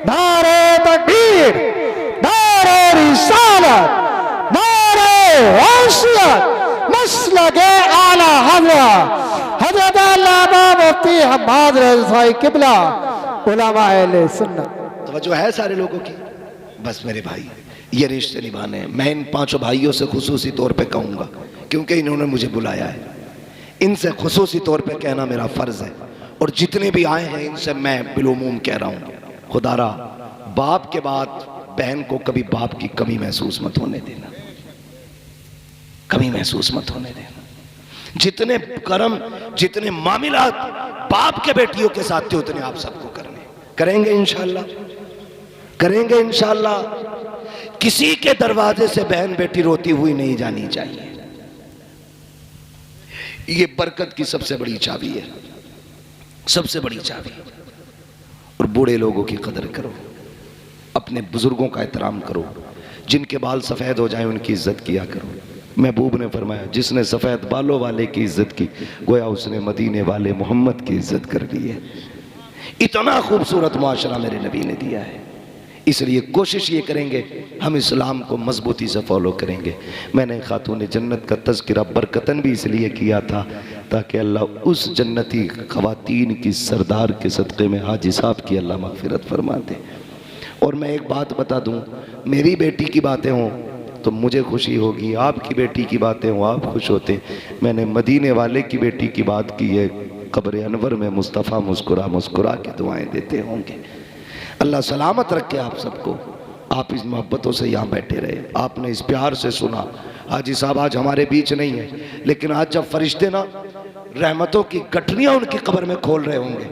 नारे तकबीर, नारे रिसालत, नारे गौसियत, मसलके आला हज़रत अल्लामा मुफ्ती हम्माद रज़ाई किबला उलमा अहले सुन्नत। तवज्जो है सारे लोगों की? बस मेरे भाई, ये रिश्ते निभाने हैं। मैं इन 5 भाइयों से खुसूसी तौर पे कहूँगा, क्योंकि इन्होंने मुझे बुलाया है, इनसे खुसूसी तौर पे कहना मेरा फ़र्ज़ है। और जितने भी आए हैं इनसे मैं बिलुमूम कह रहा हूँ, खुदारा बाप के बाद बहन को कभी बाप की कमी महसूस मत होने देना, कमी महसूस मत होने देना। जितने कर्म, जितने मामलात बाप के बेटियों के साथ थे उतने आप सबको करने, करेंगे इंशाअल्लाह, करेंगे इंशाअल्लाह। किसी के दरवाजे से बहन बेटी रोती हुई नहीं जानी चाहिए। ये बरकत की सबसे बड़ी चाबी है, सबसे बड़ी चाबी। और बूढ़े लोगों की कदर करो, अपने बुजुर्गों का एहतराम करो, जिनके बाल सफ़ेद हो जाए उनकी इज्जत किया करो। महबूब ने फरमाया जिसने सफ़ेद बालों वाले की इज्जत की गोया उसने मदीने वाले मोहम्मद की इज्जत कर ली है। इतना खूबसूरत मुआशरा मेरे नबी ने दिया है, इसलिए कोशिश ये करेंगे हम इस्लाम को मजबूती से फॉलो करेंगे। मैंने खातून जन्नत का तज़किरा बरकतन भी इसलिए किया था ताकि अल्लाह उस जन्नती ख़वातीन की सरदार के सदक़े में हाजी साहब की अल्लाह मग़फ़िरत फरमा दे। और मैं एक बात बता दूं, मेरी बेटी की बातें हों तो मुझे खुशी होगी, आपकी बेटी की बातें हों आप खुश होते। मैंने मदीने वाले की बेटी की बात की है, कब्र अनवर में मुस्तफ़ा मुस्कुरा मुस्कुरा के दुआएं देते होंगे। अल्लाह सलामत रखे आप सबको। आप इस मोहब्बतों से यहाँ बैठे रहे, आपने इस प्यार से सुना। हाजी साहब आज हमारे बीच नहीं है, लेकिन आज जब फरिश्ते ना रहमतों की गठरियाँ उनकी कब्र में खोल रहे होंगे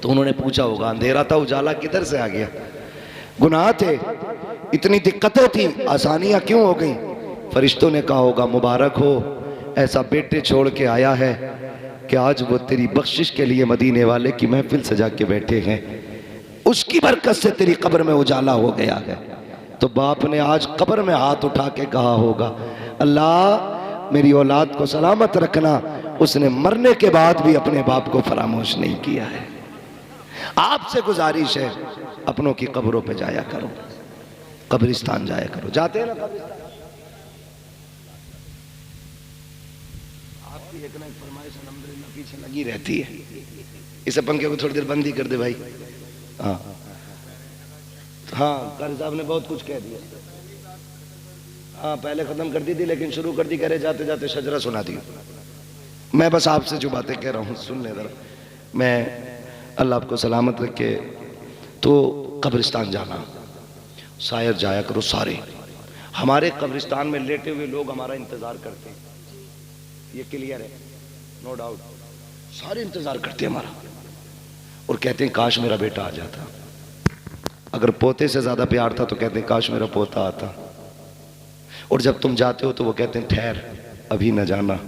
तो उन्होंने पूछा होगा अंधेरा था उजाला किधर से आ गया, गुनाह थे, इतनी दिक्कतें थी, आसानियाँ क्यों हो गई। फरिश्तों ने कहा होगा मुबारक हो, ऐसा बेटे छोड़ के आया है कि आज वो तेरी बख्शिश के लिए मदीने वाले की महफिल सजा के बैठे हैं, उसकी बरकत से तेरी कब्र में उजाला हो गया है। तो बाप ने आज कब्र में हाथ उठा के कहा होगा अल्लाह मेरी औलाद को सलामत रखना। उसने मरने के बाद भी अपने बाप को फरामोश नहीं किया है। आपसे गुजारिश है अपनों की कब्रों पे जाया करो, कब्रिस्तान जाया करो। जाते हैं ना कब्रिस्तान? आपकी एक ना एक फरमाइश अल्हम्दुलिल्लाह पीछे लगी रहती है। इसे पंखे को थोड़ी देर बंद ही कर दे भाई। हाँ हाँ, कारी साहब ने बहुत कुछ कह दिया। हाँ पहले खत्म कर दी थी लेकिन शुरू कर दी, कह रहे जाते जाते शजरा सुना दी। मैं बस आपसे जो बातें कह रहा हूँ सुन ले जरा। मैं अल्लाह आपको सलामत रखे। तो कब्रिस्तान जाना, शायर जाया करो सारे। हमारे कब्रिस्तान में लेटे हुए लोग हमारा इंतजार करते हैं, ये क्लियर है, नो डाउट। सारे इंतजार करते हैं हमारा और कहते हैं काश मेरा बेटा आ जाता। अगर पोते से ज्यादा प्यार था तो कहते हैं काश मेरा पोता आता। और जब तुम जाते हो तो वो कहते हैं ठहर अभी न जाना,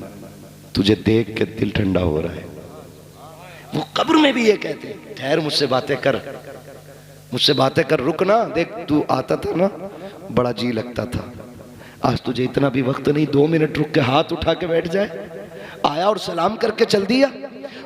तुझे देख के दिल ठंडा हो रहा है। वो कब्र में भी ये कहते हैं ठहर मुझसे बातें कर, मुझसे बातें कर, रुक ना, देख तू आता था ना बड़ा जी लगता था, आज तुझे इतना भी वक्त नहीं, 2 मिनट रुक के हाथ उठा के बैठ जाए। आया और सलाम करके चल दिया।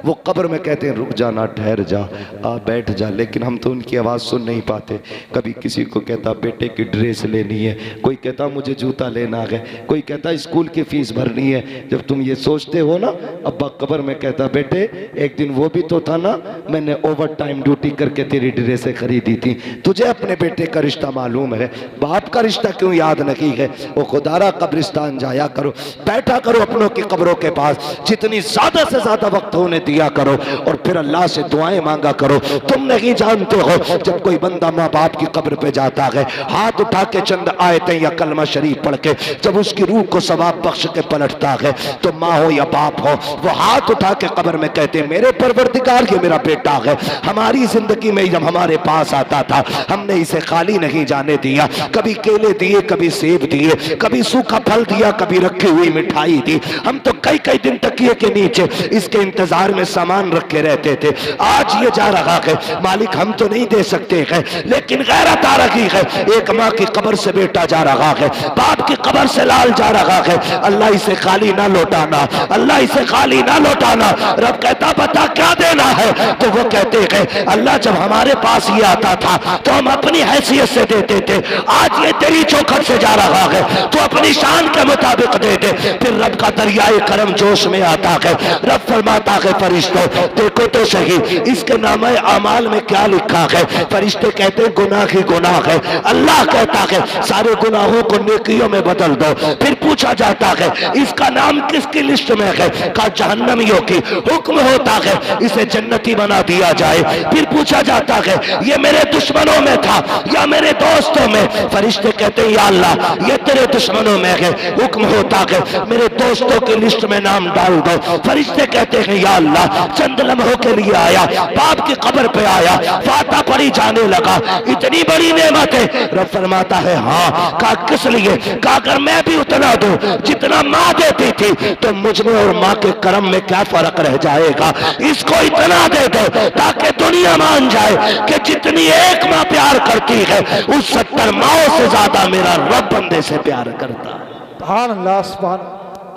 वो कब्र में कहते हैं रुक जाना, ठहर जा, आ बैठ जा। लेकिन हम तो उनकी आवाज़ सुन नहीं पाते। कभी किसी को कहता बेटे की ड्रेस लेनी है, कोई कहता मुझे जूता लेना है, कोई कहता स्कूल की फीस भरनी है। जब तुम ये सोचते हो ना, अब्बा कब्र में कहता बेटे एक दिन वो भी तो था ना, मैंने ओवर टाइम ड्यूटी करके तेरी ड्रेसें खरीदी थी। तुझे अपने बेटे का रिश्ता मालूम है, बाप का रिश्ता क्यों याद नहीं है। वो खुदारा कब्रिस्तान जाया करो, बैठा करो अपनों की कब्रों के पास, जितनी ज़्यादा से ज़्यादा वक्त होने दिया करो और फिर अल्लाह से दुआएं मांगा करो। तुम नहीं जानते हो जब कोई बंदा माँ बाप की कब्र पे जाता है, हाथ उठा के चंद आयतें या कलमा शरीफ पढ़ के जब उसकी रूह को सवाब बख्श के पलटता है, तो माँ हो या बाप हो, वो हाथ उठा के कब्र में कहते हैं मेरे परवरदिगार ये मेरा बेटा है, हमारी जिंदगी में जब हमारे पास आता था हमने इसे खाली नहीं जाने दिया, कभी केले दिए, कभी सेब दिए, कभी सूखा फल दिया, कभी रखी हुई मिठाई दी। हम तो कई कई दिन तकिए के नीचे इसके इंतजार में सामान रखे रहते थे। आज ये जा रहा है, मालिक हम तो नहीं दे सकते हैं, लेकिन गैरत आ रही है। एक माँ की कब्र से बेटा जा रहा है, बाप की कब्र से लाल जा रहा है। अल्लाह इसे खाली ना लौटाना, अल्लाह इसे खाली ना लौटाना। रब कहता बता क्या देना है, तो वो कहते हैं अल्लाह जब हमारे पास ये आता था तो हम अपनी हैसियत से देते थे, आज ये तेरी चौखट से जा रहा है तो अपनी शान के मुताबिक दे दे। फिर रब का दरियाए करम जोश में आता है। रब फरमाता है फरिश्तों देखो तो सही इसके नामे अमाल में क्या लिखा है। फरिश्ते कहते हैं गुनाह ही गुनाह है। अल्लाह कहता है सारे गुनाहों को नेकियों में बदल दो। फिर पूछा जाता है इसका नाम किसकी लिस्ट में है? कहा जहन्नमियों की। हुक्म होता है इसे जन्नती बना दिया जाए। फिर पूछा जाता है ये मेरे दुश्मनों में था या मेरे दोस्तों में? फरिश्ते कहते हैं या अल्लाह ये तेरे दुश्मनों में है। हुक्म होता है मेरे दोस्तों की लिस्ट में नाम डाल दो। फरिश्ते कहते हैं या अल्लाह चंद लम्हों के लिए आया, बाप की कब्र पे आया, फाता पड़ी जाने लगा, इतनी बड़ी नेमत है। रब फरमाता है हाँ। कहा किस लिए? कहा अगर मैं भी उतना दूं जितना माँ देती थी तो मुझ में और माँ के कर्म में क्या फर्क रह जाएगा? इसको इतना दे दो ताकि दुनिया मान जाए कि जितनी एक माँ प्यार करती है उस 70 माओं से ज्यादा मेरा रब बंदे से प्यार करता है। सुभान अल्लाह सुभान।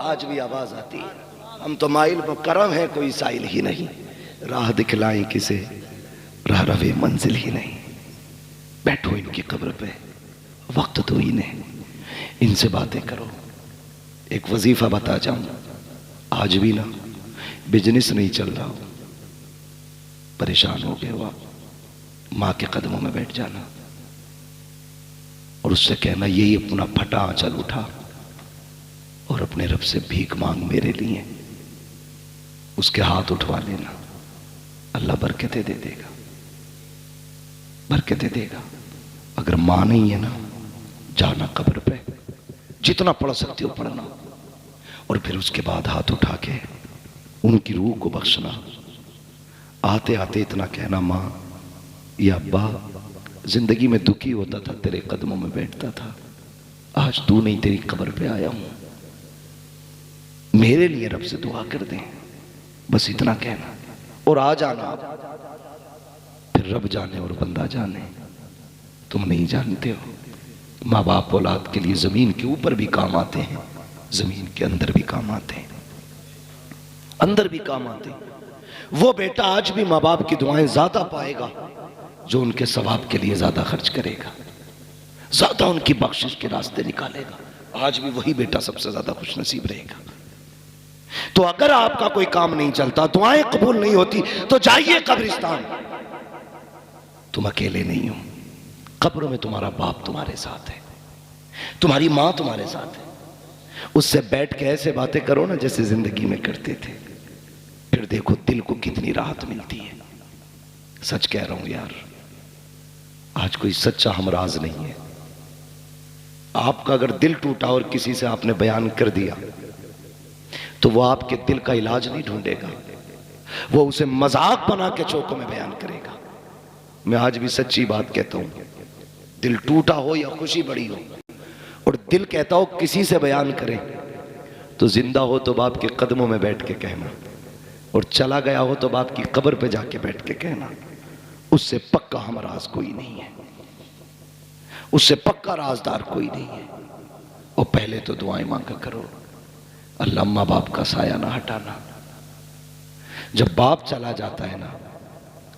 आज भी आवाज आती है हम तो माइल मुकर्रम है कोई साइल ही नहीं, राह दिखलाएं किसे राह रवे मंजिल ही नहीं। बैठो इनकी कब्र पे वक्त दो इन्हें, इनसे बातें करो। एक वजीफा बता जाऊं, आज भी ना बिजनेस नहीं चल रहा हो, परेशान हो गए हो आप, माँ के कदमों में बैठ जाना और उससे कहना यही अपना फटा आंचल उठा और अपने रब से भीख मांग मेरे लिए। उसके हाथ उठवा लेना, अल्लाह बरकतें दे देगा, बरकतें देगा। अगर मां नहीं है ना, जाना कब्र पे, जितना पढ़ सकते हो पढ़ना, और फिर उसके बाद हाथ उठा के उनकी रूह को बख्शना। आते आते इतना कहना मां या अब्बा जिंदगी में दुखी होता था, तेरे कदमों में बैठता था, आज तू नहीं तेरी कब्र पे आया हूं, मेरे लिए रब से दुआ कर दे। बस इतना कहना और आ जाना। फिर रब जाने और बंदा जाने, तुम नहीं जानते हो। माँ बाप औलाद के लिए जमीन के ऊपर भी काम आते हैं, जमीन के अंदर भी काम आते हैं, अंदर भी काम आते हैं। वो बेटा आज भी माँ बाप की दुआएं ज्यादा पाएगा जो उनके सवाब के लिए ज्यादा खर्च करेगा, ज्यादा उनकी बख्शिश के रास्ते निकालेगा। आज भी वही बेटा सबसे ज्यादा खुश नसीब रहेगा। तो अगर आपका कोई काम नहीं चलता, दुआएं कबूल नहीं होती, तो जाइए कब्रिस्तान। तुम अकेले नहीं हो, कब्र में तुम्हारा बाप तुम्हारे साथ है, तुम्हारी मां तुम्हारे साथ है। उससे बैठ के ऐसे बातें करो ना जैसे जिंदगी में करते थे, फिर देखो दिल को कितनी राहत मिलती है। सच कह रहा हूं यार, आज कोई सच्चा हमराज नहीं है। आपका अगर दिल टूटा और किसी से आपने बयान कर दिया तो वो आपके दिल का इलाज नहीं ढूंढेगा, वो उसे मजाक बना के चौकों में बयान करेगा। मैं आज भी सच्ची बात कहता हूं, दिल टूटा हो या खुशी बड़ी हो और दिल कहता हो किसी से बयान करें, तो जिंदा हो तो बाप के कदमों में बैठ के कहना, और चला गया हो तो बाप की कब्र पे जाके बैठ के कहना। उससे पक्का हमराज कोई नहीं है, उससे पक्का राजदार कोई नहीं है। और पहले तो दुआएं मांगा करो, अल्लाह माँ बाप का साया ना हटाना। जब बाप चला जाता है ना,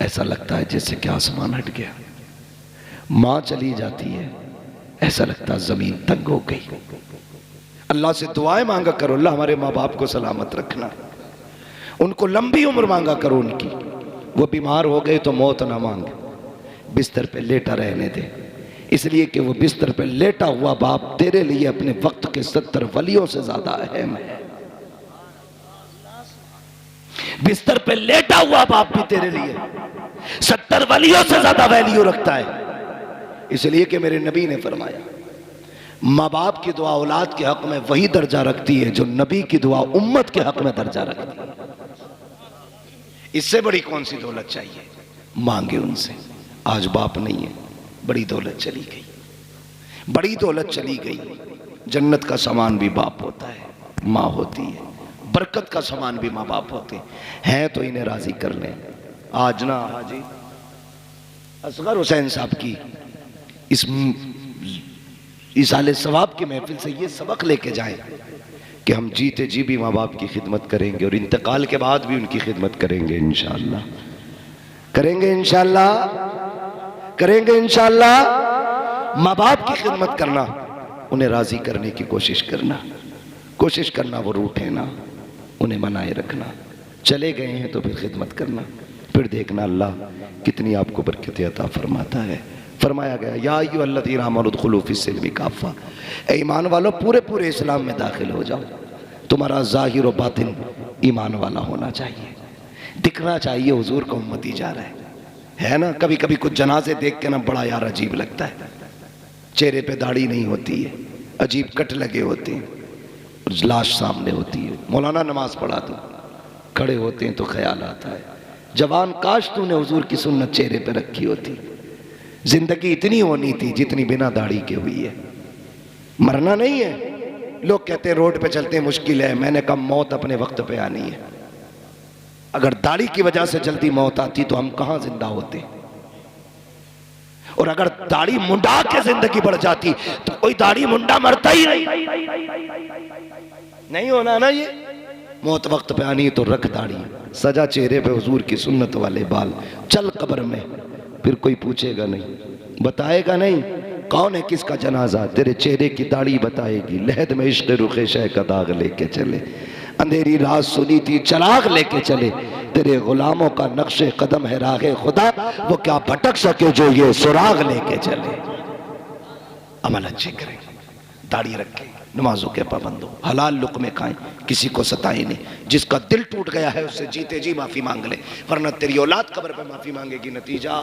ऐसा लगता है जैसे कि आसमान हट गया। माँ चली जाती है, ऐसा लगता है जमीन तंग हो गई। अल्लाह से दुआएं मांगा करो, अल्लाह हमारे माँ बाप को सलामत रखना, उनको लंबी उम्र मांगा करो उनकी। वो बीमार हो गए तो मौत ना मांग, बिस्तर पे लेटा रहने दे, इसलिए कि वो बिस्तर पे लेटा हुआ बाप तेरे लिए अपने वक्त के 70 वलियों से ज्यादा अहम है। बिस्तर पे लेटा हुआ बाप भी तेरे लिए 70 वलियों से ज्यादा वैल्यू रखता है। इसलिए कि मेरे नबी ने फरमाया, माँ बाप की दुआ औलाद के हक में वही दर्जा रखती है जो नबी की दुआ उम्मत के हक में दर्जा रखती है। इससे बड़ी कौन सी दौलत चाहिए? मांगे उनसे। आज बाप नहीं है, बड़ी दौलत चली गई, बड़ी दौलत चली गई। जन्नत का सामान भी बाप होता है, माँ होती है। बरकत का सामान भी माँ बाप होते हैं, तो इन्हें राजी कर लें। आज ना हाजी असगर हुसैन साहब की इस इसाले सवाब की महफिल से ये सबक लेके जाएं कि हम जीते जी भी माँ बाप की खिदमत करेंगे और इंतकाल के बाद भी उनकी खिदमत करेंगे इंशाअल्लाह, करेंगे इंशाअल्लाह, करेंगे इंशाअल्लाह। माँ बाप की खिदमत करना, उन्हें राजी करने की कोशिश करना, वो रूठे ना, उन्हें मनाए रखना। चले गए हैं तो फिर खिदमत करना, फिर देखना अल्लाह कितनी आपको बरकत अता फरमाता है। फरमाया गया या अय्युहल्लज़ीना आमनू उदखुलू फ़िस्सिल्मि काफ़ा, ए ईमान वालों पूरे पूरे इस्लाम में दाखिल हो जाओ। तुम्हारा ज़ाहिर और बातिन ईमान वाला होना चाहिए, दिखना चाहिए हुजूर का उम्मती जा रहा है ना। कभी कभी कुछ जनाजे देख के ना बड़ा यार अजीब लगता है, चेहरे पे दाढ़ी नहीं होती है, अजीब कट लगे होते हैं, लाश सामने होती है। मौलाना नमाज पढ़ा दो, खड़े होते हैं तो ख्याल आता है जवान काश तूने हुजूर की सुन्नत चेहरे पे रखी होती। जिंदगी इतनी होनी थी जितनी बिना दाढ़ी के हुई है। मरना नहीं है। लोग कहते हैं रोड पे चलते हैं मुश्किल है, मैंने कहा मौत अपने वक्त पे आनी है। अगर दाढ़ी की वजह से जल्दी मौत आती तो हम कहां जिंदा होते, और अगर दाढ़ी मुंडा के जिंदगी बढ़ जाती तो कोई दाढ़ी मुंडा मरता ही नहीं होना ना। ये मौत वक्त पे आनी तो रख दाढ़ी, सजा चेहरे पे हुजूर की सुन्नत वाले बाल, चल कब्र में, फिर कोई पूछेगा नहीं, बताएगा नहीं कौन है किसका जनाजा, तेरे चेहरे की दाढ़ी बताएगी। लहद में इश्क रुखे शह का दाग लेके चले, अंधेरी रात सुनी थी चराग लेके चले, तेरे गुलामों का नक्शे कदम है राहे खुदा, वो क्या भटक सके जो ये सुराग लेके चले। अमल अच्छे करें, दाढ़ी रखें, नमाजों के पाबंद हो, हलाल लुक़्मे खाएं, किसी को सताएं नहीं। जिसका दिल टूट गया है उससे जीते जी माफी मांग ले, वरना तेरी औलाद कब्र पे माफी मांगेगी। नतीजा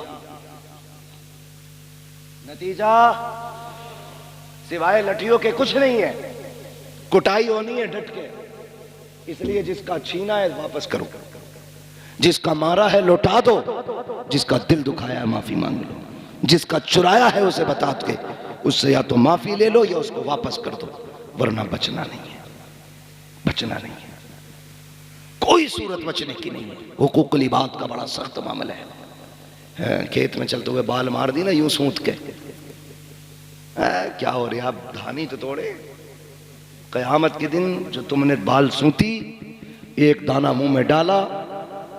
सिवाय लठियों के कुछ नहीं है, कुटाई होनी है डट के। इसलिए जिसका छीना है वापस करो, जिसका मारा है लौटा दो, जिसका दिल दुखाया है माफी मांग लो, जिसका चुराया है उसे बता के उससे या तो माफी ले लो या उसको वापस कर दो, वरना बचना नहीं है, बचना नहीं है। कोई सूरत बचने की नहीं है। हुकूकुल इबाद का बड़ा सख्त मामला है। खेत में चलते हुए बाल मार दी ना यूं सूंत के, क्या हो रहा, आप धानी तो तोड़े। कयामत के दिन जो तुमने बाल सूती, एक दाना मुंह में डाला,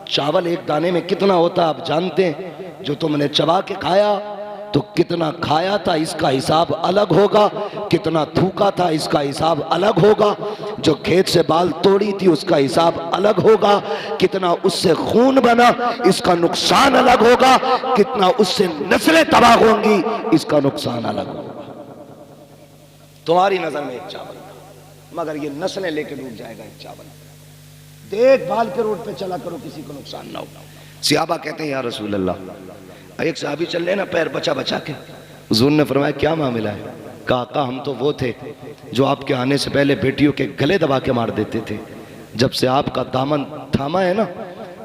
चावल एक दाने में कितना होता आप जानते हैं, जो तुमने चबा के खाया तो कितना खाया था इसका हिसाब अलग होगा, कितना थूका था इसका हिसाब अलग होगा, जो खेत से बाल तोड़ी थी उसका हिसाब अलग होगा, कितना उससे खून बना इसका नुकसान अलग होगा, कितना उससे नस्लें तबाह होंगी इसका नुकसान अलग होगा। तुम्हारी नजर में एक चावल था, मगर ये नस्लें लेके डूब जाएगा एक चावल। देखभाल के रोड पे चला करो, किसी को नुकसान ना हो। सियाबा कहते हैं या रसूल अल्लाह, एक साहबी चल रहे ना पैर बचा बचा के, हुजूर ने फरमाया क्या मामला है? काका हम तो वो थे जो आपके आने से पहले बेटियों के गले दबा के मार देते थे, जब से आपका दामन थामा है ना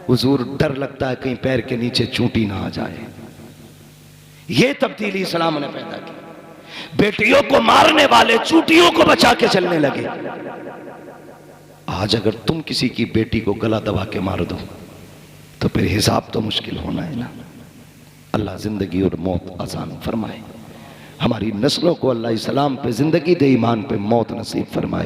हुजूर डर लगता है कहीं पैर के नीचे चूंटी ना आ जाए। ये तब्दीली इस्लाम ने पैदा की। बेटियों को मारने वाले चूंटियों को बचा के चलने लगे। आज अगर तुम किसी की बेटी को गला दबा के मार दो तो फिर हिसाब तो मुश्किल होना है ना। अल्लाह जिंदगी और मौत आसान फरमाए, हमारी नस्लों को अल्लाह इस्लाम पे जिंदगी दे, ईमान पे मौत नसीब फरमाए।